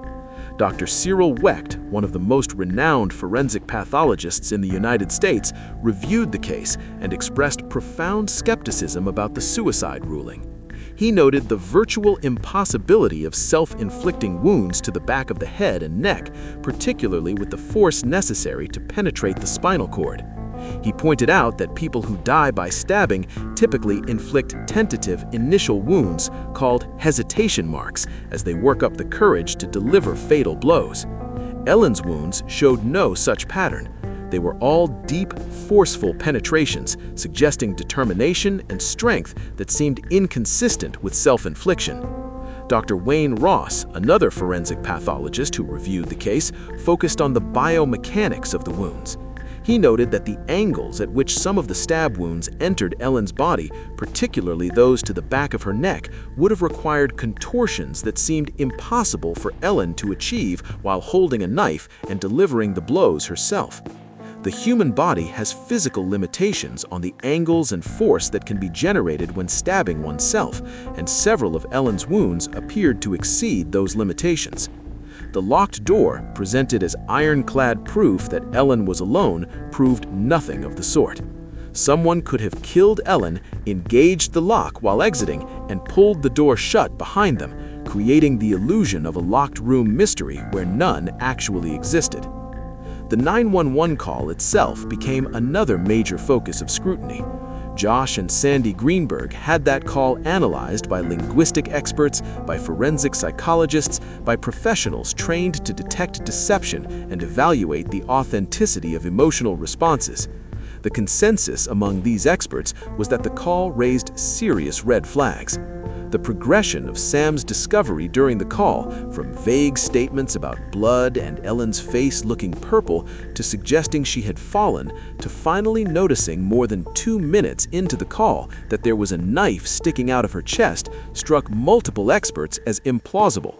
Dr. Cyril Wecht, one of the most renowned forensic pathologists in the United States, reviewed the case and expressed profound skepticism about the suicide ruling. He noted the virtual impossibility of self-inflicting wounds to the back of the head and neck, particularly with the force necessary to penetrate the spinal cord. He pointed out that people who die by stabbing typically inflict tentative initial wounds called hesitation marks as they work up the courage to deliver fatal blows. Ellen's wounds showed no such pattern. They were all deep, forceful penetrations, suggesting determination and strength that seemed inconsistent with self-infliction. Dr. Wayne Ross, another forensic pathologist who reviewed the case, focused on the biomechanics of the wounds. He noted that the angles at which some of the stab wounds entered Ellen's body, particularly those to the back of her neck, would have required contortions that seemed impossible for Ellen to achieve while holding a knife and delivering the blows herself. The human body has physical limitations on the angles and force that can be generated when stabbing oneself, and several of Ellen's wounds appeared to exceed those limitations. The locked door, presented as ironclad proof that Ellen was alone, proved nothing of the sort. Someone could have killed Ellen, engaged the lock while exiting, and pulled the door shut behind them, creating the illusion of a locked room mystery where none actually existed. The 911 call itself became another major focus of scrutiny. Josh and Sandy Greenberg had that call analyzed by linguistic experts, by forensic psychologists, by professionals trained to detect deception and evaluate the authenticity of emotional responses. The consensus among these experts was that the call raised serious red flags. The progression of Sam's discovery during the call, from vague statements about blood and Ellen's face looking purple to suggesting she had fallen, to finally noticing more than 2 minutes into the call that there was a knife sticking out of her chest, struck multiple experts as implausible.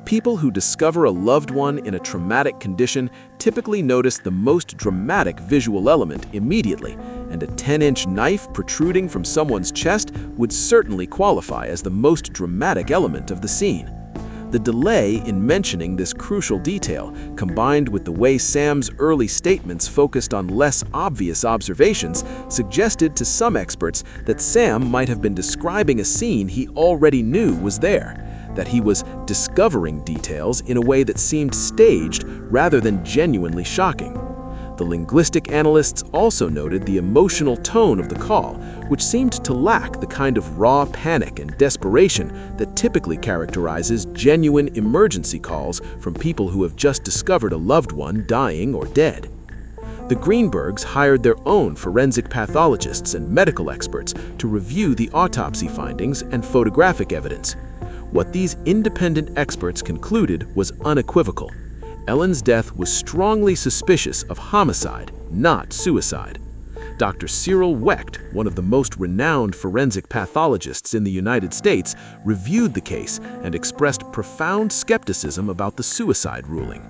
People who discover a loved one in a traumatic condition typically notice the most dramatic visual element immediately, and a 10-inch knife protruding from someone's chest would certainly qualify as the most dramatic element of the scene. The delay in mentioning this crucial detail, combined with the way Sam's early statements focused on less obvious observations, suggested to some experts that Sam might have been describing a scene he already knew was there, that he was discovering details in a way that seemed staged rather than genuinely shocking. The linguistic analysts also noted the emotional tone of the call, which seemed to lack the kind of raw panic and desperation that typically characterizes genuine emergency calls from people who have just discovered a loved one dying or dead. The Greenbergs hired their own forensic pathologists and medical experts to review the autopsy findings and photographic evidence. What these independent experts concluded was unequivocal. Ellen's death was strongly suspicious of homicide, not suicide. Dr. Cyril Wecht, one of the most renowned forensic pathologists in the United States, reviewed the case and expressed profound skepticism about the suicide ruling.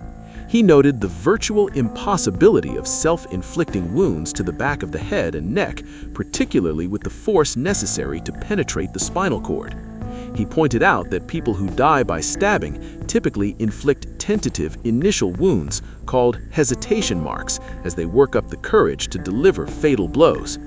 He noted the virtual impossibility of self-inflicting wounds to the back of the head and neck, particularly with the force necessary to penetrate the spinal cord. He pointed out that people who die by stabbing typically inflict tentative initial wounds called hesitation marks as they work up the courage to deliver fatal blows.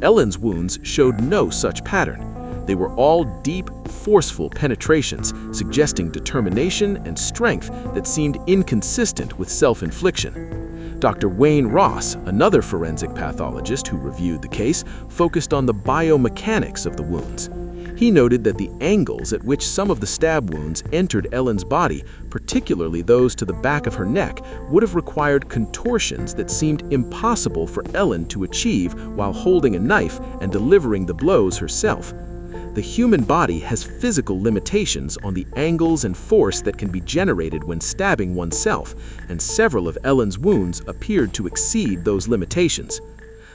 Ellen's wounds showed no such pattern. They were all deep, forceful penetrations, suggesting determination and strength that seemed inconsistent with self-infliction. Dr. Wayne Ross, another forensic pathologist who reviewed the case, focused on the biomechanics of the wounds. He noted that the angles at which some of the stab wounds entered Ellen's body, particularly those to the back of her neck, would have required contortions that seemed impossible for Ellen to achieve while holding a knife and delivering the blows herself. The human body has physical limitations on the angles and force that can be generated when stabbing oneself, and several of Ellen's wounds appeared to exceed those limitations.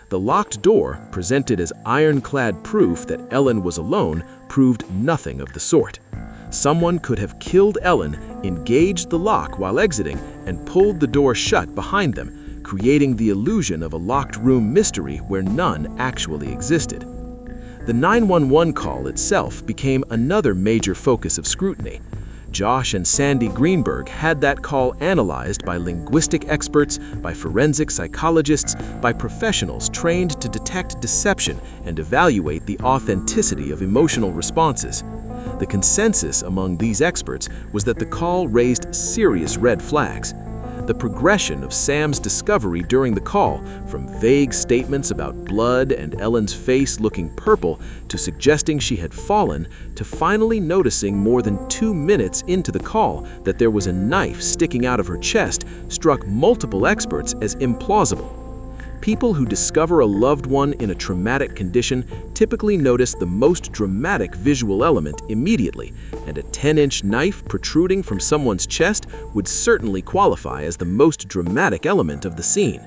The locked door, presented as ironclad proof that Ellen was alone, proved nothing of the sort. Someone could have killed Ellen, engaged the lock while exiting, and pulled the door shut behind them, creating the illusion of a locked room mystery where none actually existed. The 911 call itself became another major focus of scrutiny. Josh and Sandy Greenberg had that call analyzed by linguistic experts, by forensic psychologists, by professionals trained to detect deception and evaluate the authenticity of emotional responses. The consensus among these experts was that the call raised serious red flags. The progression of Sam's discovery during the call, from vague statements about blood and Ellen's face looking purple to suggesting she had fallen, to finally noticing more than 2 minutes into the call that there was a knife sticking out of her chest, struck multiple experts as implausible. People who discover a loved one in a traumatic condition typically notice the most dramatic visual element immediately, and a 10-inch knife protruding from someone's chest would certainly qualify as the most dramatic element of the scene.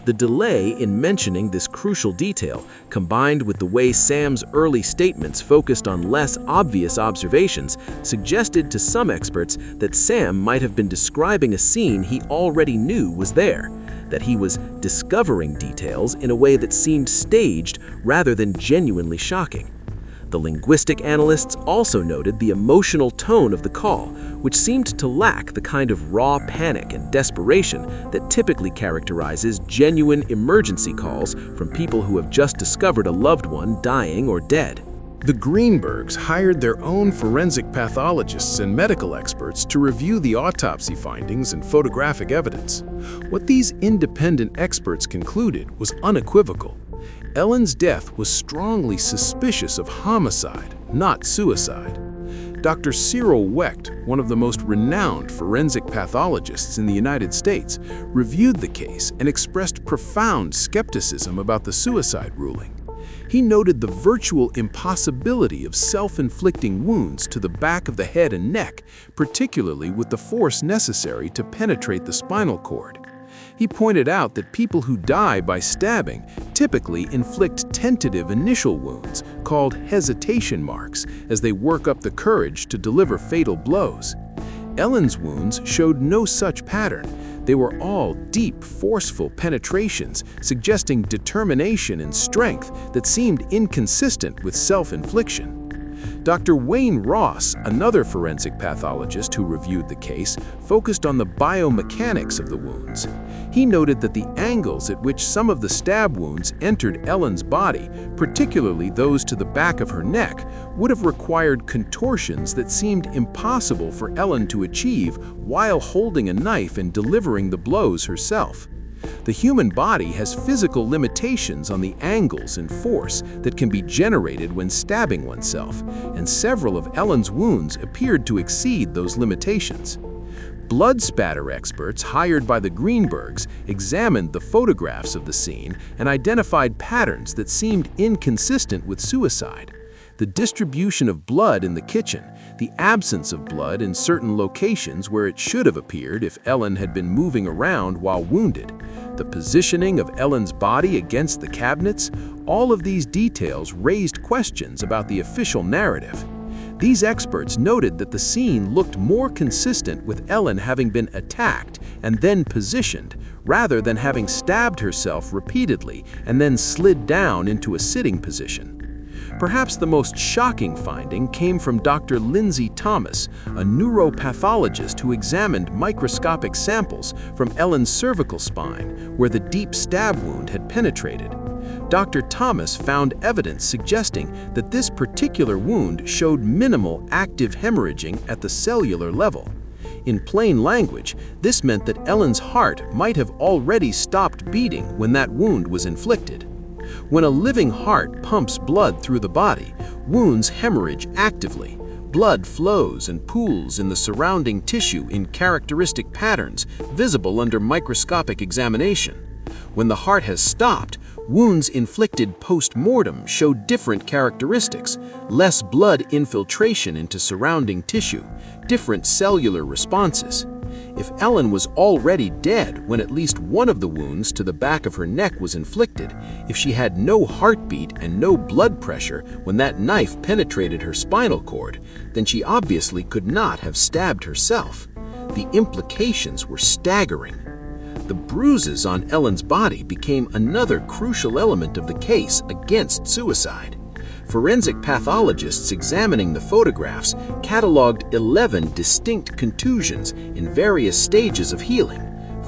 The delay in mentioning this crucial detail, combined with the way Sam's early statements focused on less obvious observations, suggested to some experts that Sam might have been describing a scene he already knew was there, that he was discovering details in a way that seemed staged rather than genuinely shocking. The linguistic analysts also noted the emotional tone of the call, which seemed to lack the kind of raw panic and desperation that typically characterizes genuine emergency calls from people who have just discovered a loved one dying or dead. The Greenbergs hired their own forensic pathologists and medical experts to review the autopsy findings and photographic evidence. What these independent experts concluded was unequivocal. Ellen's death was strongly suspicious of homicide, not suicide. Dr. Cyril Wecht, one of the most renowned forensic pathologists in the United States, reviewed the case and expressed profound skepticism about the suicide ruling. He noted the virtual impossibility of self-inflicting wounds to the back of the head and neck, particularly with the force necessary to penetrate the spinal cord. He pointed out that people who die by stabbing typically inflict tentative initial wounds, called hesitation marks, as they work up the courage to deliver fatal blows. Ellen's wounds showed no such pattern. They were all deep, forceful penetrations, suggesting determination and strength that seemed inconsistent with self-infliction. Dr. Wayne Ross, another forensic pathologist who reviewed the case, focused on the biomechanics of the wounds. He noted that the angles at which some of the stab wounds entered Ellen's body, particularly those to the back of her neck, would have required contortions that seemed impossible for Ellen to achieve while holding a knife and delivering the blows herself. The human body has physical limitations on the angles and force that can be generated when stabbing oneself, and several of Ellen's wounds appeared to exceed those limitations. Blood spatter experts hired by the Greenbergs examined the photographs of the scene and identified patterns that seemed inconsistent with suicide. The distribution of blood in the kitchen, the absence of blood in certain locations where it should have appeared if Ellen had been moving around while wounded, the positioning of Ellen's body against the cabinets, all of these details raised questions about the official narrative. These experts noted that the scene looked more consistent with Ellen having been attacked and then positioned, rather than having stabbed herself repeatedly and then slid down into a sitting position. Perhaps the most shocking finding came from Dr. Lindsay Thomas, a neuropathologist who examined microscopic samples from Ellen's cervical spine, where the deep stab wound had penetrated. Dr. Thomas found evidence suggesting that this particular wound showed minimal active hemorrhaging at the cellular level. In plain language, this meant that Ellen's heart might have already stopped beating when that wound was inflicted. When a living heart pumps blood through the body, wounds hemorrhage actively. Blood flows and pools in the surrounding tissue in characteristic patterns visible under microscopic examination. When the heart has stopped, wounds inflicted post-mortem show different characteristics: less blood infiltration into surrounding tissue, different cellular responses. If Ellen was already dead when at least one of the wounds to the back of her neck was inflicted, if she had no heartbeat and no blood pressure when that knife penetrated her spinal cord, then she obviously could not have stabbed herself. The implications were staggering. The bruises on Ellen's body became another crucial element of the case against suicide. Forensic pathologists examining the photographs cataloged 11 distinct contusions in various stages of healing: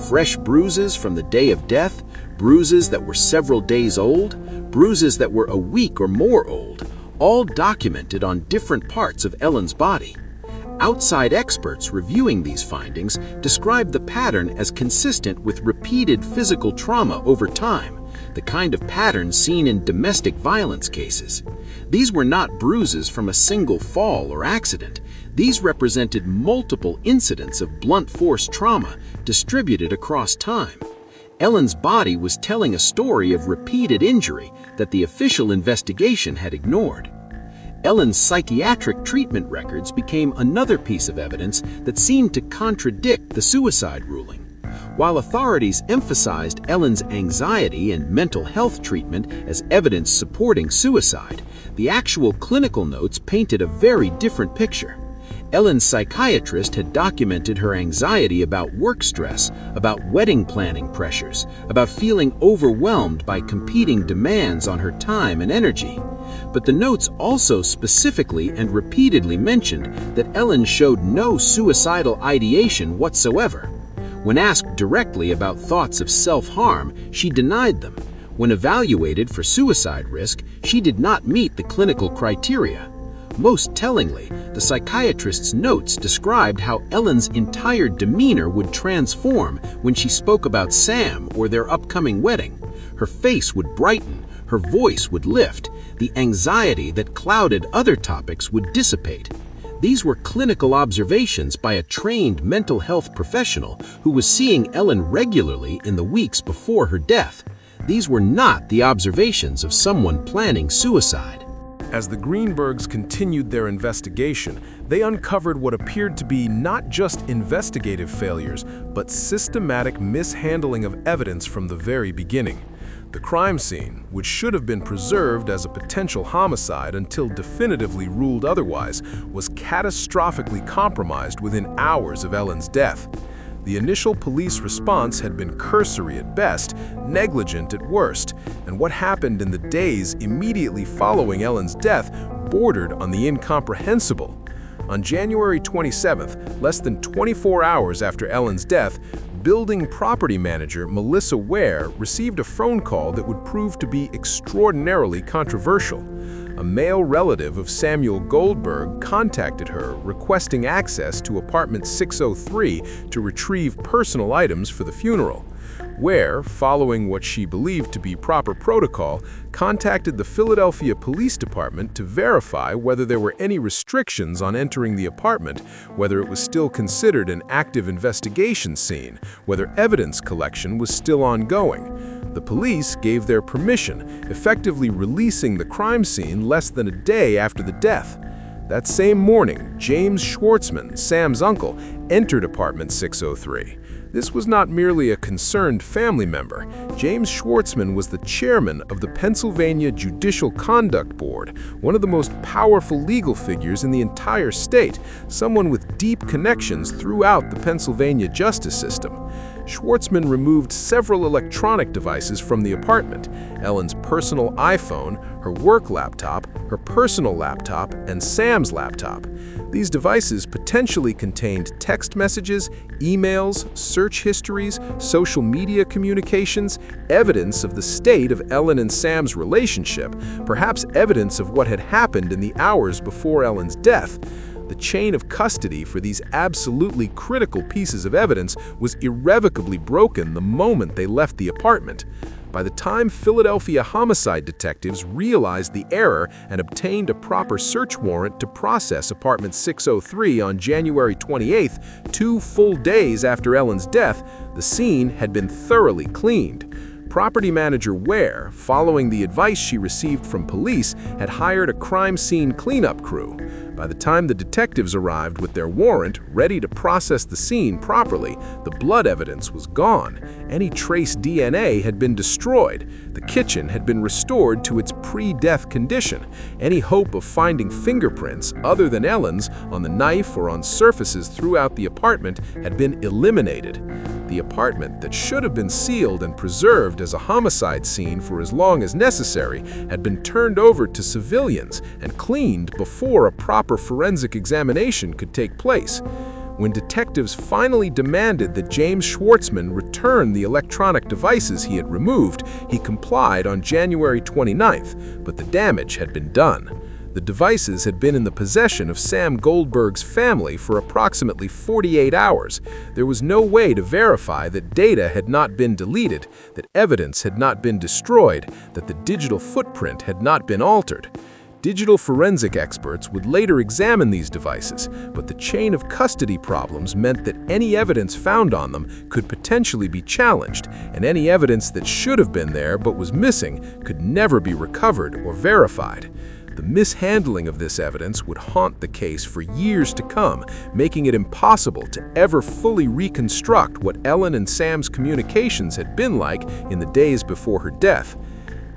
fresh bruises from the day of death, bruises that were several days old, bruises that were a week or more old, all documented on different parts of Ellen's body. Outside experts reviewing these findings described the pattern as consistent with repeated physical trauma over time, the kind of pattern seen in domestic violence cases. These were not bruises from a single fall or accident. These represented multiple incidents of blunt force trauma distributed across time. Ellen's body was telling a story of repeated injury that the official investigation had ignored. Ellen's psychiatric treatment records became another piece of evidence that seemed to contradict the suicide ruling. While authorities emphasized Ellen's anxiety and mental health treatment as evidence supporting suicide, the actual clinical notes painted a very different picture. Ellen's psychiatrist had documented her anxiety about work stress, about wedding planning pressures, about feeling overwhelmed by competing demands on her time and energy. But the notes also specifically and repeatedly mentioned that Ellen showed no suicidal ideation whatsoever. When asked directly about thoughts of self-harm, she denied them. When evaluated for suicide risk, she did not meet the clinical criteria. Most tellingly, the psychiatrist's notes described how Ellen's entire demeanor would transform when she spoke about Sam or their upcoming wedding. Her face would brighten, her voice would lift, the anxiety that clouded other topics would dissipate. These were clinical observations by a trained mental health professional who was seeing Ellen regularly in the weeks before her death. These were not the observations of someone planning suicide. As the Greenbergs continued their investigation, they uncovered what appeared to be not just investigative failures, but systematic mishandling of evidence from the very beginning. The crime scene, which should have been preserved as a potential homicide until definitively ruled otherwise, was catastrophically compromised within hours of Ellen's death. The initial police response had been cursory at best, negligent at worst, and what happened in the days immediately following Ellen's death bordered on the incomprehensible. On January 27th, less than 24 hours after Ellen's death, building property manager Melissa Ware received a phone call that would prove to be extraordinarily controversial. A male relative of Samuel Goldberg contacted her requesting access to apartment 603 to retrieve personal items for the funeral. Ware, following what she believed to be proper protocol, contacted the Philadelphia Police Department to verify whether there were any restrictions on entering the apartment, whether it was still considered an active investigation scene, whether evidence collection was still ongoing. The police gave their permission, effectively releasing the crime scene less than a day after the death. That same morning, James Schwartzman, Sam's uncle, entered apartment 603. This was not merely a concerned family member. James Schwartzman was the chairman of the Pennsylvania Judicial Conduct Board, one of the most powerful legal figures in the entire state, someone with deep connections throughout the Pennsylvania justice system. Schwartzman removed several electronic devices from the apartment: Ellen's personal iPhone, her work laptop, her personal laptop, and Sam's laptop. These devices potentially contained text messages, emails, search histories, social media communications, evidence of the state of Ellen and Sam's relationship, perhaps evidence of what had happened in the hours before Ellen's death. The chain of custody for these absolutely critical pieces of evidence was irrevocably broken the moment they left the apartment. By the time Philadelphia homicide detectives realized the error and obtained a proper search warrant to process apartment 603 on January 28th, 2 full days after Ellen's death, the scene had been thoroughly cleaned. Property manager Ware, following the advice she received from police, had hired a crime scene cleanup crew. By the time the detectives arrived with their warrant, ready to process the scene properly, the blood evidence was gone. Any trace DNA had been destroyed. The kitchen had been restored to its pre-death condition. Any hope of finding fingerprints other than Ellen's on the knife or on surfaces throughout the apartment had been eliminated. The apartment that should have been sealed and preserved as a homicide scene for as long as necessary had been turned over to civilians and cleaned before a proper forensic examination could take place. When detectives finally demanded that James Schwartzman return the electronic devices he had removed, he complied on January 29th, but the damage had been done. The devices had been in the possession of Sam Goldberg's family for approximately 48 hours. There was no way to verify that data had not been deleted, that evidence had not been destroyed, that the digital footprint had not been altered. Digital forensic experts would later examine these devices, but the chain of custody problems meant that any evidence found on them could potentially be challenged, and any evidence that should have been there but was missing could never be recovered or verified. The mishandling of this evidence would haunt the case for years to come, making it impossible to ever fully reconstruct what Ellen and Sam's communications had been like in the days before her death.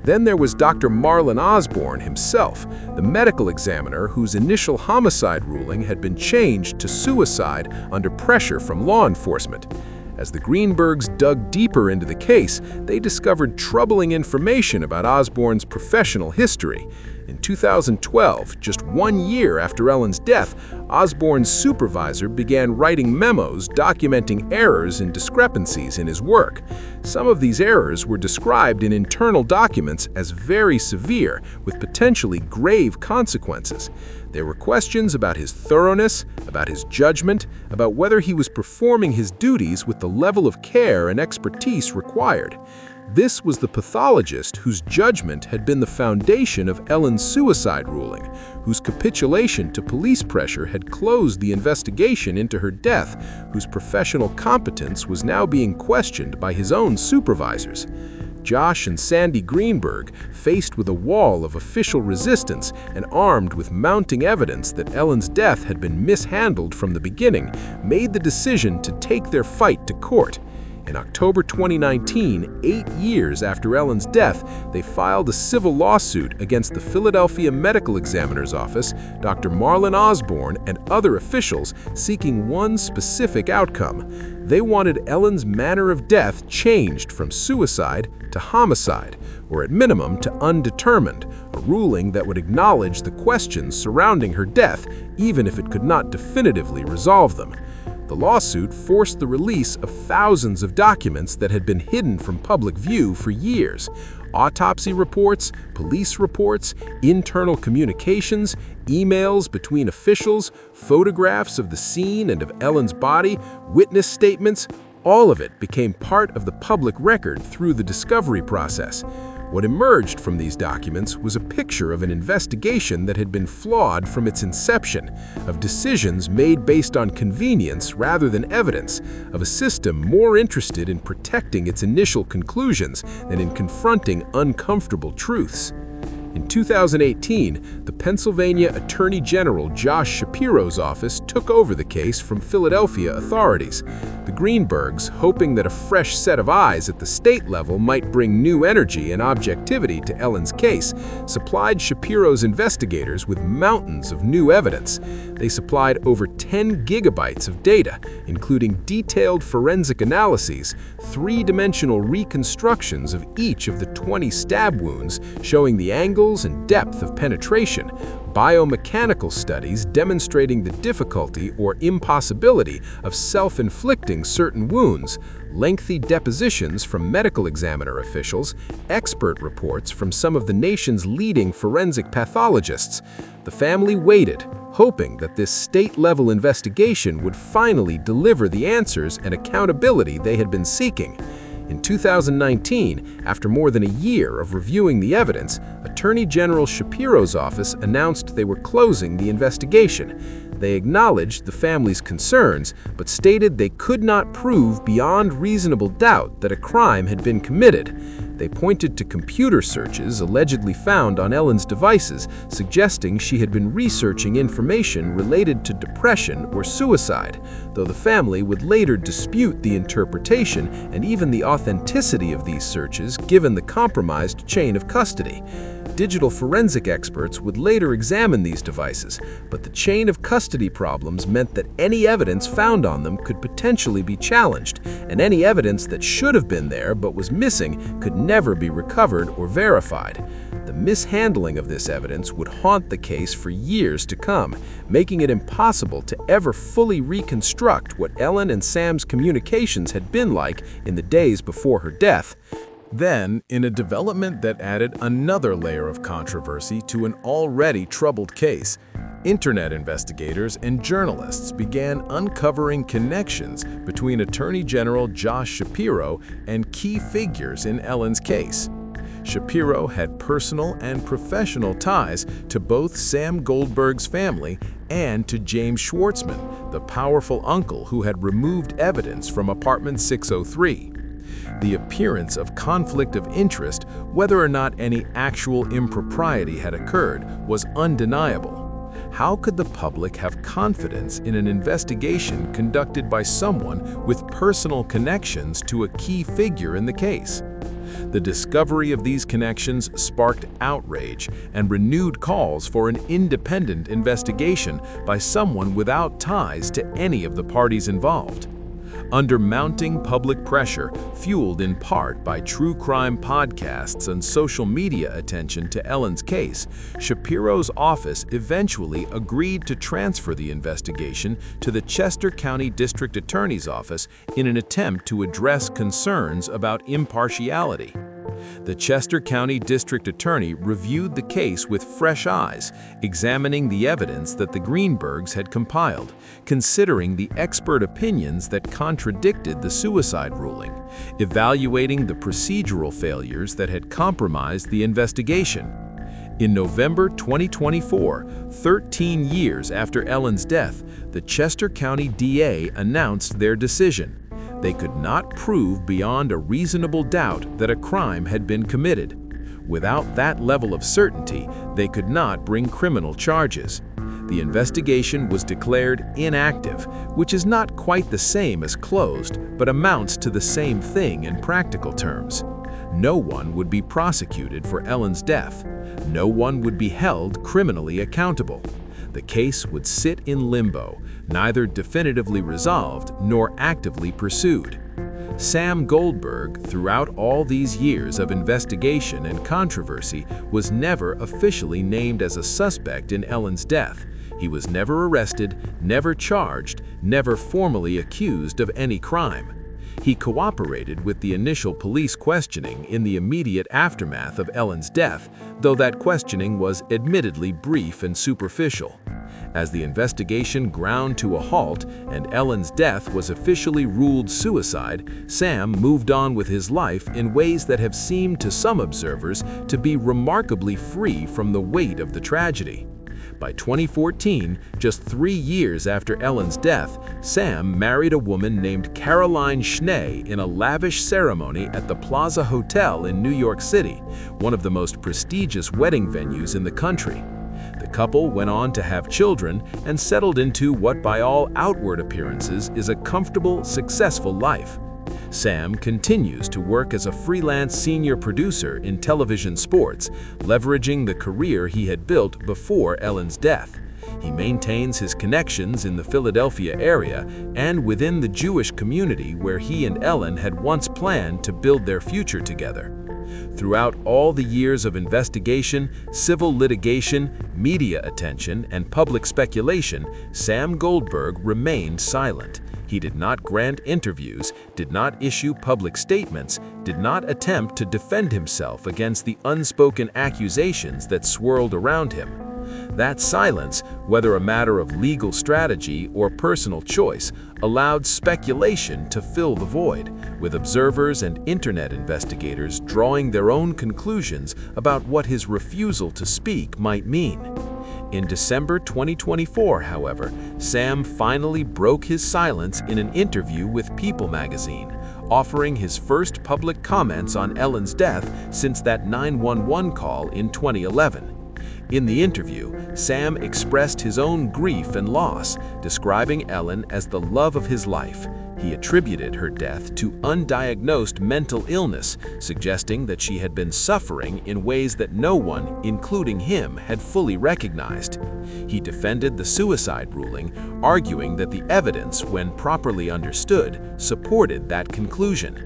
Then there was Dr. Marlon Osborne himself, the medical examiner whose initial homicide ruling had been changed to suicide under pressure from law enforcement. As the Greenbergs dug deeper into the case, they discovered troubling information about Osborne's professional history. In 2012, just 1 year after Ellen's death, Osborne's supervisor began writing memos documenting errors and discrepancies in his work. Some of these errors were described in internal documents as very severe, with potentially grave consequences. There were questions about his thoroughness, about his judgment, about whether he was performing his duties with the level of care and expertise required. This was the pathologist whose judgment had been the foundation of Ellen's suicide ruling, whose capitulation to police pressure had closed the investigation into her death, whose professional competence was now being questioned by his own supervisors. Josh and Sandy Greenberg, faced with a wall of official resistance and armed with mounting evidence that Ellen's death had been mishandled from the beginning, made the decision to take their fight to court. In October 2019, 8 years after Ellen's death, they filed a civil lawsuit against the Philadelphia Medical Examiner's Office, Dr. Marlon Osborne, and other officials seeking one specific outcome. They wanted Ellen's manner of death changed from suicide to homicide, or at minimum to undetermined, a ruling that would acknowledge the questions surrounding her death, even if it could not definitively resolve them. The lawsuit forced the release of thousands of documents that had been hidden from public view for years. Autopsy reports, police reports, internal communications, emails between officials, photographs of the scene and of Ellen's body, witness statements, All of it became part of the public record through the discovery process. What emerged from these documents was a picture of an investigation that had been flawed from its inception, of decisions made based on convenience rather than evidence, of a system more interested in protecting its initial conclusions than in confronting uncomfortable truths. In 2018, the Pennsylvania Attorney General Josh Shapiro's office took over the case from Philadelphia authorities. The Greenbergs, hoping that a fresh set of eyes at the state level might bring new energy and objectivity to Ellen's case, supplied Shapiro's investigators with mountains of new evidence. They supplied over 10 gigabytes of data, including detailed forensic analyses, three-dimensional reconstructions of each of the 20 stab wounds, showing the angles and depth of penetration, biomechanical studies demonstrating the difficulty or impossibility of self-inflicting certain wounds, lengthy depositions from medical examiner officials, expert reports from some of the nation's leading forensic pathologists. The family waited, hoping that this state-level investigation would finally deliver the answers and accountability they had been seeking. In 2019, after more than a year of reviewing the evidence, Attorney General Shapiro's office announced they were closing the investigation. They acknowledged the family's concerns, but stated they could not prove beyond reasonable doubt that a crime had been committed. They pointed to computer searches allegedly found on Ellen's devices, suggesting she had been researching information related to depression or suicide, though the family would later dispute the interpretation and even the authenticity of these searches given the compromised chain of custody. Digital forensic experts would later examine these devices, but the chain of custody problems meant that any evidence found on them could potentially be challenged, and any evidence that should have been there but was missing could never be recovered or verified. The mishandling of this evidence would haunt the case for years to come, making it impossible to ever fully reconstruct what Ellen and Sam's communications had been like in the days before her death. Then, in a development that added another layer of controversy to an already troubled case, internet investigators and journalists began uncovering connections between Attorney General Josh Shapiro and key figures in Ellen's case. Shapiro had personal and professional ties to both Sam Goldberg's family and to James Schwartzman, the powerful uncle who had removed evidence from apartment 603. The appearance of conflict of interest, whether or not any actual impropriety had occurred, was undeniable. How could the public have confidence in an investigation conducted by someone with personal connections to a key figure in the case? The discovery of these connections sparked outrage and renewed calls for an independent investigation by someone without ties to any of the parties involved. Under mounting public pressure, fueled in part by true crime podcasts and social media attention to Ellen's case, Shapiro's office eventually agreed to transfer the investigation to the Chester County District Attorney's Office in an attempt to address concerns about impartiality. The Chester County District Attorney reviewed the case with fresh eyes, examining the evidence that the Greenbergs had compiled, considering the expert opinions that contradicted the suicide ruling, evaluating the procedural failures that had compromised the investigation. In November 2024, 13 years after Ellen's death, the Chester County DA announced their decision. They could not prove beyond a reasonable doubt that a crime had been committed. Without that level of certainty, they could not bring criminal charges. The investigation was declared inactive, which is not quite the same as closed, but amounts to the same thing in practical terms. No one would be prosecuted for Ellen's death. No one would be held criminally accountable. The case would sit in limbo, neither definitively resolved nor actively pursued. Sam Goldberg, throughout all these years of investigation and controversy, was never officially named as a suspect in Ellen's death. He was never arrested, never charged, never formally accused of any crime. He cooperated with the initial police questioning in the immediate aftermath of Ellen's death, though that questioning was admittedly brief and superficial. As the investigation ground to a halt and Ellen's death was officially ruled suicide, Sam moved on with his life in ways that have seemed to some observers to be remarkably free from the weight of the tragedy. By 2014, just 3 years after Ellen's death, Sam married a woman named Caroline Schnee in a lavish ceremony at the Plaza Hotel in New York City, one of the most prestigious wedding venues in the country. The couple went on to have children and settled into what by all outward appearances is a comfortable, successful life. Sam continues to work as a freelance senior producer in television sports, leveraging the career he had built before Ellen's death. He maintains his connections in the Philadelphia area and within the Jewish community where he and Ellen had once planned to build their future together. Throughout all the years of investigation, civil litigation, media attention, and public speculation, Sam Goldberg remained silent. He did not grant interviews, did not issue public statements, did not attempt to defend himself against the unspoken accusations that swirled around him. That silence, whether a matter of legal strategy or personal choice, allowed speculation to fill the void, with observers and internet investigators drawing their own conclusions about what his refusal to speak might mean. In December 2024, however, Sam finally broke his silence in an interview with People magazine, offering his first public comments on Ellen's death since that 911 call in 2011. In the interview, Sam expressed his own grief and loss, describing Ellen as the love of his life. He attributed her death to undiagnosed mental illness, suggesting that she had been suffering in ways that no one, including him, had fully recognized. He defended the suicide ruling, arguing that the evidence, when properly understood, supported that conclusion.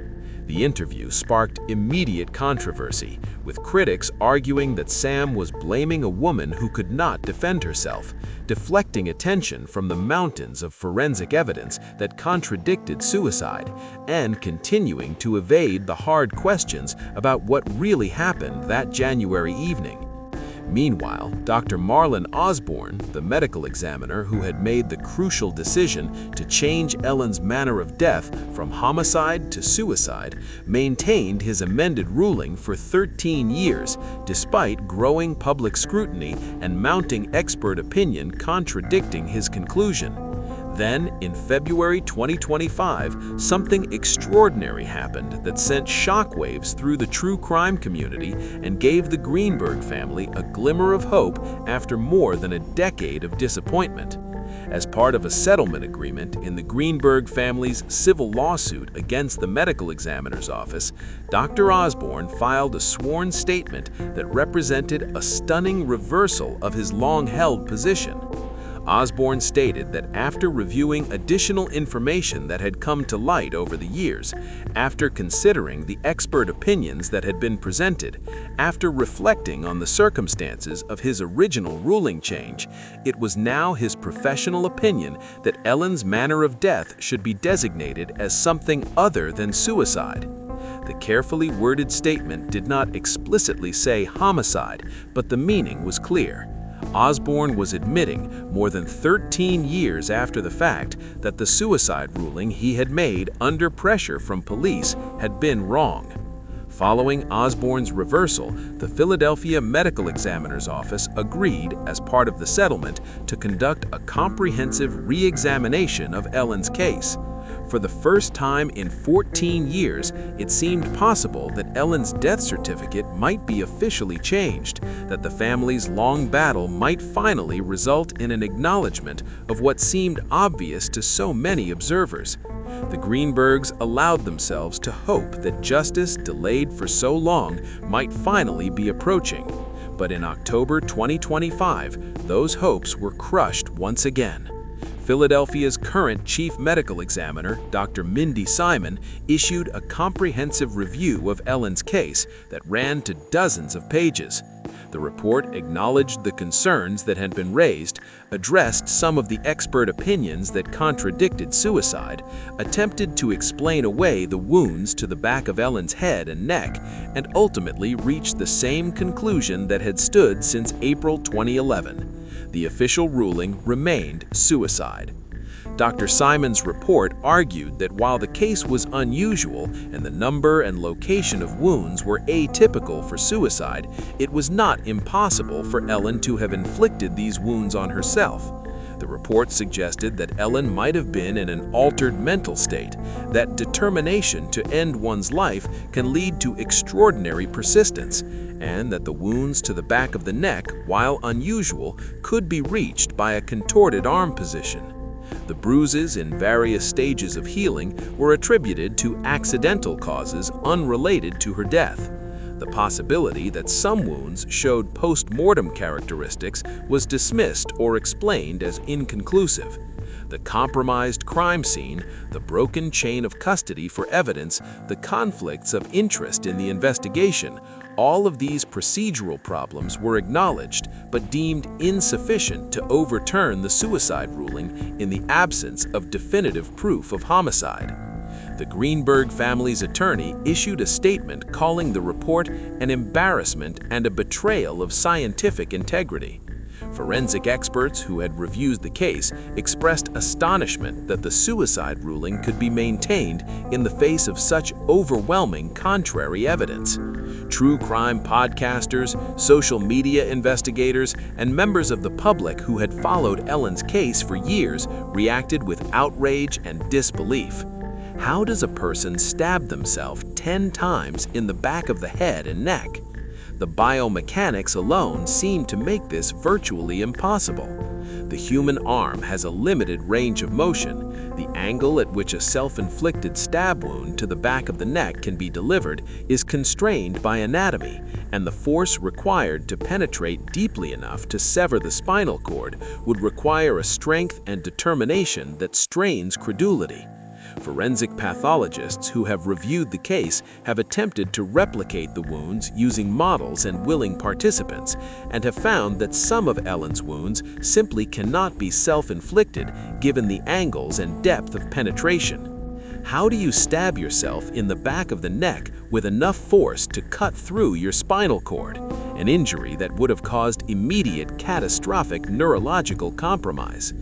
The interview sparked immediate controversy, with critics arguing that Sam was blaming a woman who could not defend herself, deflecting attention from the mountains of forensic evidence that contradicted suicide, and continuing to evade the hard questions about what really happened that January evening. Meanwhile, Dr. Marlon Osborne, the medical examiner who had made the crucial decision to change Ellen's manner of death from homicide to suicide, maintained his amended ruling for 13 years, despite growing public scrutiny and mounting expert opinion contradicting his conclusion. Then, in February 2025, something extraordinary happened that sent shockwaves through the true crime community and gave the Greenberg family a glimmer of hope after more than a decade of disappointment. As part of a settlement agreement in the Greenberg family's civil lawsuit against the medical examiner's office, Dr. Osborne filed a sworn statement that represented a stunning reversal of his long-held position. Osborne stated that after reviewing additional information that had come to light over the years, after considering the expert opinions that had been presented, after reflecting on the circumstances of his original ruling change, it was now his professional opinion that Ellen's manner of death should be designated as something other than suicide. The carefully worded statement did not explicitly say homicide, but the meaning was clear. Osborne was admitting, more than 13 years after the fact, that the suicide ruling he had made under pressure from police had been wrong. Following Osborne's reversal, the Philadelphia Medical Examiner's Office agreed, as part of the settlement, to conduct a comprehensive re-examination of Ellen's case. For the first time in 14 years, it seemed possible that Ellen's death certificate might be officially changed, that the family's long battle might finally result in an acknowledgement of what seemed obvious to so many observers. The Greenbergs allowed themselves to hope that justice delayed for so long might finally be approaching. But in October 2025, those hopes were crushed once again. Philadelphia's current chief medical examiner, Dr. Mindy Simon, issued a comprehensive review of Ellen's case that ran to dozens of pages. The report acknowledged the concerns that had been raised, addressed some of the expert opinions that contradicted suicide, attempted to explain away the wounds to the back of Ellen's head and neck, and ultimately reached the same conclusion that had stood since April 2011. The official ruling remained suicide. Dr. Simon's report argued that while the case was unusual and the number and location of wounds were atypical for suicide, it was not impossible for Ellen to have inflicted these wounds on herself. The report suggested that Ellen might have been in an altered mental state, that determination to end one's life can lead to extraordinary persistence, and that the wounds to the back of the neck, while unusual, could be reached by a contorted arm position. The bruises in various stages of healing were attributed to accidental causes unrelated to her death. The possibility that some wounds showed post-mortem characteristics was dismissed or explained as inconclusive. The compromised crime scene, the broken chain of custody for evidence, the conflicts of interest in the investigation, all of these procedural problems were acknowledged but deemed insufficient to overturn the suicide ruling in the absence of definitive proof of homicide. The Greenberg family's attorney issued a statement calling the report an embarrassment and a betrayal of scientific integrity. Forensic experts who had reviewed the case expressed astonishment that the suicide ruling could be maintained in the face of such overwhelming contrary evidence. True crime podcasters, social media investigators, and members of the public who had followed Ellen's case for years reacted with outrage and disbelief. How does a person stab themselves 10 times in the back of the head and neck? The biomechanics alone seem to make this virtually impossible. The human arm has a limited range of motion. The angle at which a self-inflicted stab wound to the back of the neck can be delivered is constrained by anatomy, and the force required to penetrate deeply enough to sever the spinal cord would require a strength and determination that strains credulity. Forensic pathologists who have reviewed the case have attempted to replicate the wounds using models and willing participants, and have found that some of Ellen's wounds simply cannot be self-inflicted given the angles and depth of penetration. How do you stab yourself in the back of the neck with enough force to cut through your spinal cord, an injury that would have caused immediate catastrophic neurological compromise?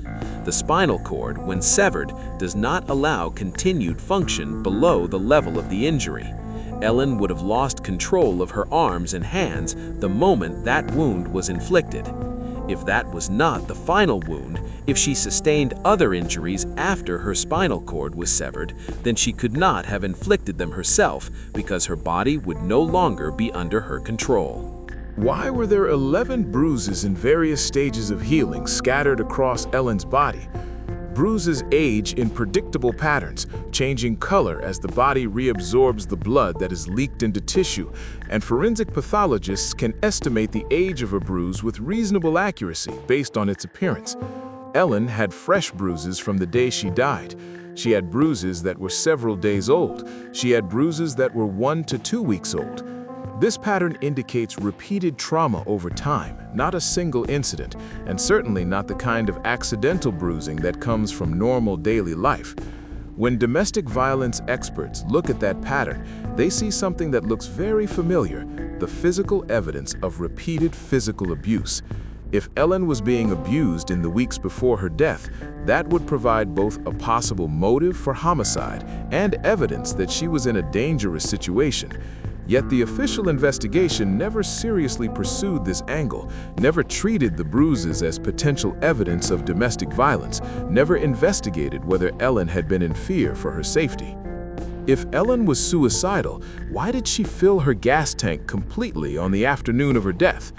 The spinal cord, when severed, does not allow continued function below the level of the injury. Ellen would have lost control of her arms and hands the moment that wound was inflicted. If that was not the final wound, if she sustained other injuries after her spinal cord was severed, then she could not have inflicted them herself because her body would no longer be under her control. Why were there 11 bruises in various stages of healing scattered across Ellen's body? Bruises age in predictable patterns, changing color as the body reabsorbs the blood that is leaked into tissue, and forensic pathologists can estimate the age of a bruise with reasonable accuracy based on its appearance. Ellen had fresh bruises from the day she died. She had bruises that were several days old. She had bruises that were 1 to 2 weeks old. This pattern indicates repeated trauma over time, not a single incident, and certainly not the kind of accidental bruising that comes from normal daily life. When domestic violence experts look at that pattern, they see something that looks very familiar: the physical evidence of repeated physical abuse. If Ellen was being abused in the weeks before her death, that would provide both a possible motive for homicide and evidence that she was in a dangerous situation. Yet the official investigation never seriously pursued this angle, never treated the bruises as potential evidence of domestic violence, never investigated whether Ellen had been in fear for her safety. If Ellen was suicidal, why did she fill her gas tank completely on the afternoon of her death?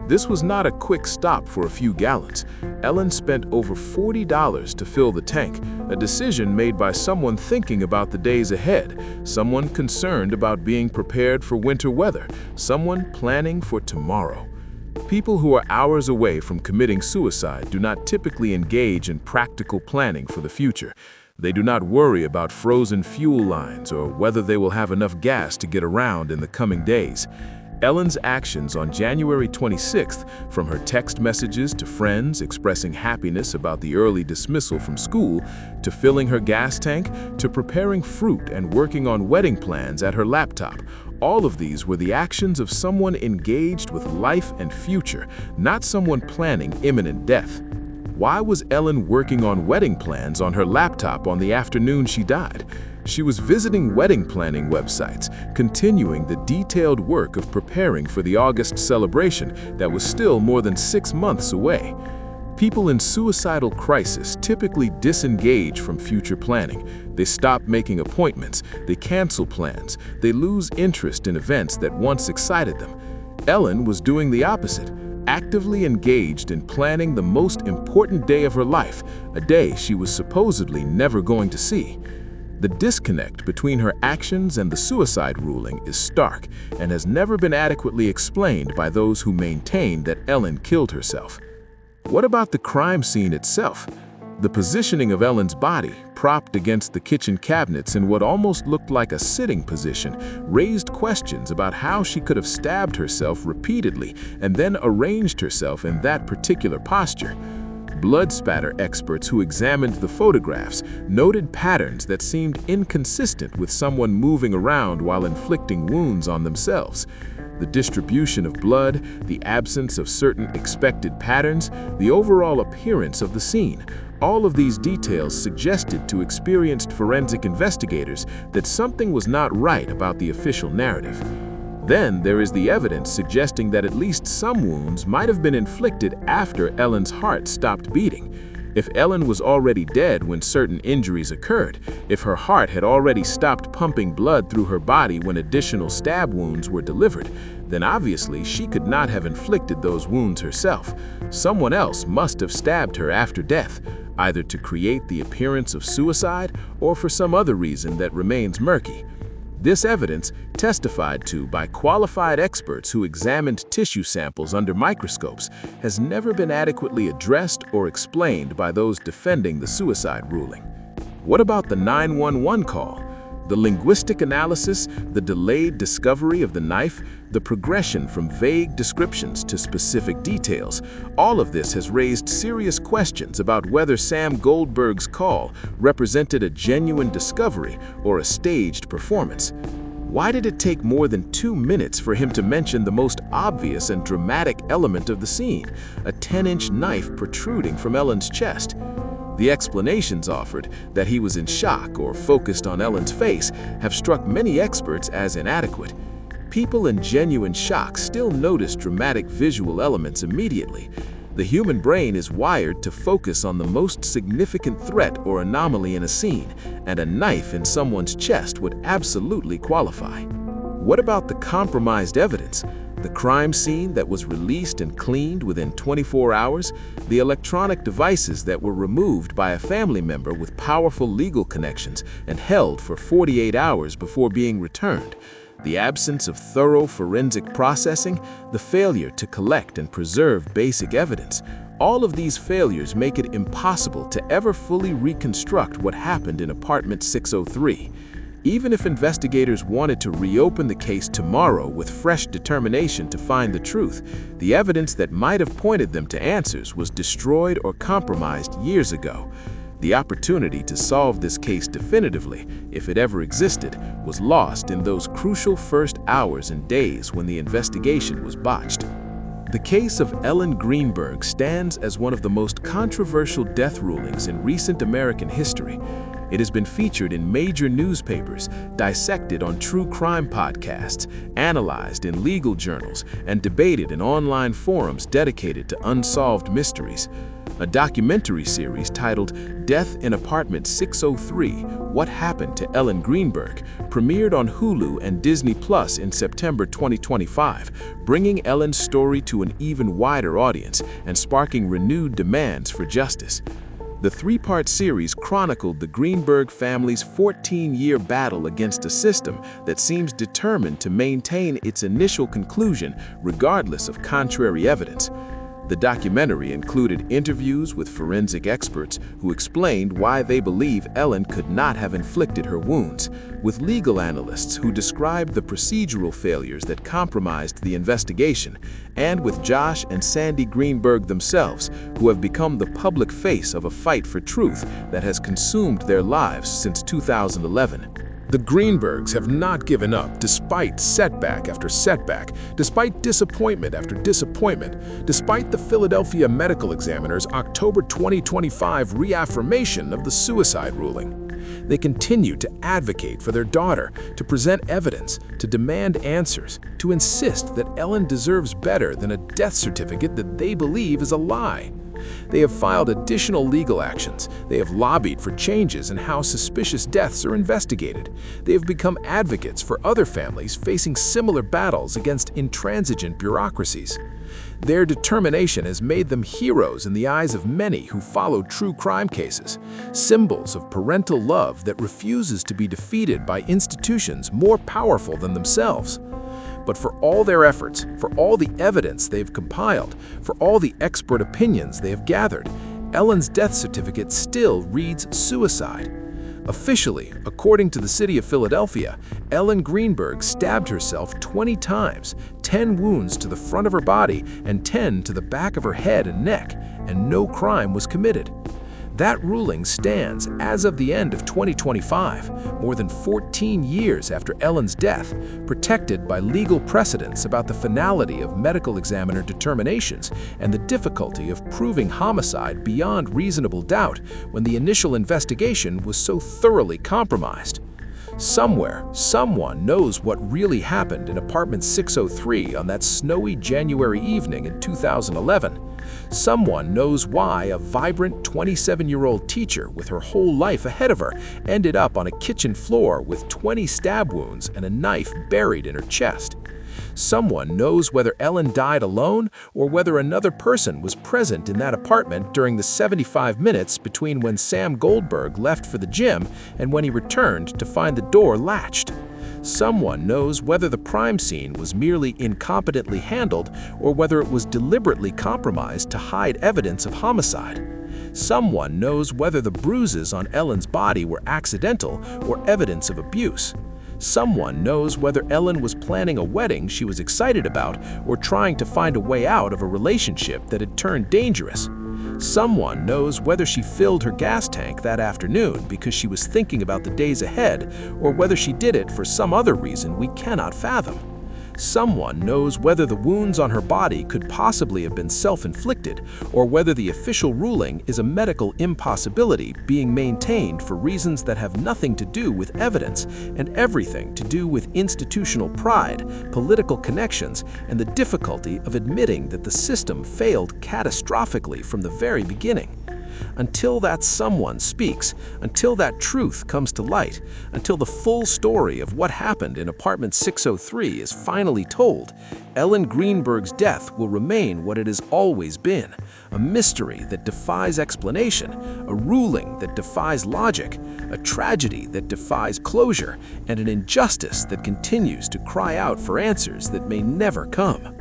This was not a quick stop for a few gallons. Ellen spent over $40 to fill the tank, a decision made by someone thinking about the days ahead, someone concerned about being prepared for winter weather, someone planning for tomorrow. People who are hours away from committing suicide do not typically engage in practical planning for the future. They do not worry about frozen fuel lines or whether they will have enough gas to get around in the coming days. Ellen's actions on January 26th, from her text messages to friends expressing happiness about the early dismissal from school, to filling her gas tank, to preparing fruit and working on wedding plans at her laptop, all of these were the actions of someone engaged with life and future, not someone planning imminent death. Why was Ellen working on wedding plans on her laptop on the afternoon she died? She was visiting wedding planning websites, continuing the detailed work of preparing for the August celebration that was still more than 6 months away. People in suicidal crisis typically disengage from future planning. They stop making appointments, they cancel plans, they lose interest in events that once excited them. Ellen was doing the opposite, actively engaged in planning the most important day of her life, a day she was supposedly never going to see. The disconnect between her actions and the suicide ruling is stark and has never been adequately explained by those who maintain that Ellen killed herself. What about the crime scene itself? The positioning of Ellen's body, propped against the kitchen cabinets in what almost looked like a sitting position, raised questions about how she could have stabbed herself repeatedly and then arranged herself in that particular posture. Blood spatter experts who examined the photographs noted patterns that seemed inconsistent with someone moving around while inflicting wounds on themselves. The distribution of blood, the absence of certain expected patterns, the overall appearance of the scene, all of these details suggested to experienced forensic investigators that something was not right about the official narrative. Then there is the evidence suggesting that at least some wounds might have been inflicted after Ellen's heart stopped beating. If Ellen was already dead when certain injuries occurred, if her heart had already stopped pumping blood through her body when additional stab wounds were delivered, then obviously she could not have inflicted those wounds herself. Someone else must have stabbed her after death, either to create the appearance of suicide or for some other reason that remains murky. This evidence, testified to by qualified experts who examined tissue samples under microscopes, has never been adequately addressed or explained by those defending the suicide ruling. What about the 911 call? The linguistic analysis, the delayed discovery of the knife, the progression from vague descriptions to specific details, all of this has raised serious questions about whether Sam Goldberg's call represented a genuine discovery or a staged performance. Why did it take more than 2 minutes for him to mention the most obvious and dramatic element of the scene, a 10-inch knife protruding from Ellen's chest? The explanations offered, that he was in shock or focused on Ellen's face, have struck many experts as inadequate. People in genuine shock still notice dramatic visual elements immediately. The human brain is wired to focus on the most significant threat or anomaly in a scene, and a knife in someone's chest would absolutely qualify. What about the compromised evidence? The crime scene that was released and cleaned within 24 hours, the electronic devices that were removed by a family member with powerful legal connections and held for 48 hours before being returned, the absence of thorough forensic processing, the failure to collect and preserve basic evidence. All of these failures make it impossible to ever fully reconstruct what happened in apartment 603. Even if investigators wanted to reopen the case tomorrow with fresh determination to find the truth, the evidence that might have pointed them to answers was destroyed or compromised years ago. The opportunity to solve this case definitively, if it ever existed, was lost in those crucial first hours and days when the investigation was botched. The case of Ellen Greenberg stands as one of the most controversial death rulings in recent American history. It has been featured in major newspapers, dissected on true crime podcasts, analyzed in legal journals, and debated in online forums dedicated to unsolved mysteries. A documentary series titled Death in Apartment 603: What Happened to Ellen Greenberg premiered on Hulu and Disney Plus in September 2025, bringing Ellen's story to an even wider audience and sparking renewed demands for justice. The 3-part series chronicled the Greenberg family's 14-year battle against a system that seems determined to maintain its initial conclusion regardless of contrary evidence. The documentary included interviews with forensic experts who explained why they believe Ellen could not have inflicted her wounds, with legal analysts who described the procedural failures that compromised the investigation, and with Josh and Sandy Greenberg themselves, who have become the public face of a fight for truth that has consumed their lives since 2011. The Greenbergs have not given up despite setback after setback, despite disappointment after disappointment, despite the Philadelphia Medical Examiner's October 2025 reaffirmation of the suicide ruling. They continue to advocate for their daughter, to present evidence, to demand answers, to insist that Ellen deserves better than a death certificate that they believe is a lie. They have filed additional legal actions. They have lobbied for changes in how suspicious deaths are investigated. They have become advocates for other families facing similar battles against intransigent bureaucracies. Their determination has made them heroes in the eyes of many who follow true crime cases, symbols of parental love that refuses to be defeated by institutions more powerful than themselves. But for all their efforts, for all the evidence they've compiled, for all the expert opinions they have gathered, Ellen's death certificate still reads suicide. Officially, according to the city of Philadelphia, Ellen Greenberg stabbed herself 20 times, 10 wounds to the front of her body and 10 to the back of her head and neck, and no crime was committed. That ruling stands as of the end of 2025, more than 14 years after Ellen's death, protected by legal precedents about the finality of medical examiner determinations and the difficulty of proving homicide beyond reasonable doubt when the initial investigation was so thoroughly compromised. Somewhere, someone knows what really happened in apartment 603 on that snowy January evening in 2011. Someone knows why a vibrant 27-year-old teacher with her whole life ahead of her ended up on a kitchen floor with 20 stab wounds and a knife buried in her chest. Someone knows whether Ellen died alone or whether another person was present in that apartment during the 75 minutes between when Sam Goldberg left for the gym and when he returned to find the door latched. Someone knows whether the crime scene was merely incompetently handled or whether it was deliberately compromised to hide evidence of homicide. Someone knows whether the bruises on Ellen's body were accidental or evidence of abuse. Someone knows whether Ellen was planning a wedding she was excited about or trying to find a way out of a relationship that had turned dangerous. Someone knows whether she filled her gas tank that afternoon because she was thinking about the days ahead or whether she did it for some other reason we cannot fathom. Someone knows whether the wounds on her body could possibly have been self-inflicted or whether the official ruling is a medical impossibility being maintained for reasons that have nothing to do with evidence and everything to do with institutional pride, political connections, and the difficulty of admitting that the system failed catastrophically from the very beginning. Until that someone speaks, until that truth comes to light, until the full story of what happened in apartment 603 is finally told, Ellen Greenberg's death will remain what it has always been, a mystery that defies explanation, a ruling that defies logic, a tragedy that defies closure, and an injustice that continues to cry out for answers that may never come.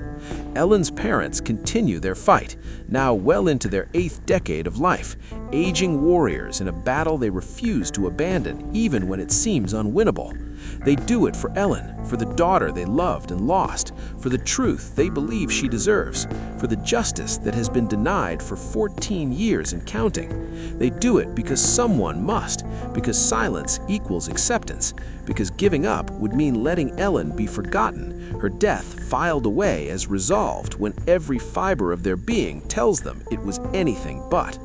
Ellen's parents continue their fight, now well into their 8th decade of life, aging warriors in a battle they refuse to abandon even when it seems unwinnable. They do it for Ellen, for the daughter they loved and lost, for the truth they believe she deserves, for the justice that has been denied for 14 years and counting. They do it because someone must, because silence equals acceptance, because giving up would mean letting Ellen be forgotten, her death filed away as resolved when every fiber of their being tells them it was anything but.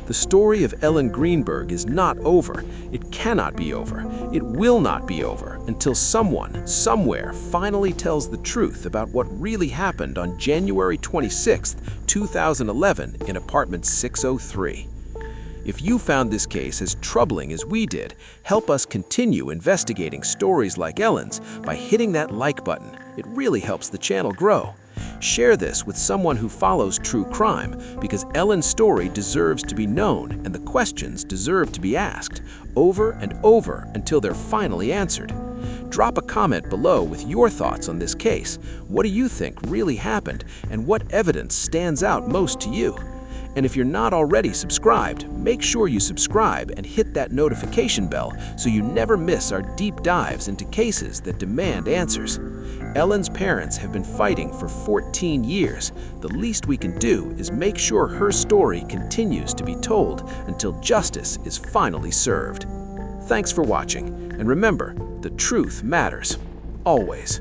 The story of Ellen Greenberg is not over. It cannot be over. It will not be over until someone, somewhere, finally tells the truth about what really happened on January 26, 2011 in apartment 603. If you found this case as troubling as we did, help us continue investigating stories like Ellen's by hitting that like button. It really helps the channel grow. Share this with someone who follows true crime, because Ellen's story deserves to be known and the questions deserve to be asked over and over until they're finally answered. Drop a comment below with your thoughts on this case. What do you think really happened, and what evidence stands out most to you? And if you're not already subscribed, make sure you subscribe and hit that notification bell so you never miss our deep dives into cases that demand answers. Ellen's parents have been fighting for 14 years. The least we can do is make sure her story continues to be told until justice is finally served. Thanks for watching, and remember, the truth matters. Always.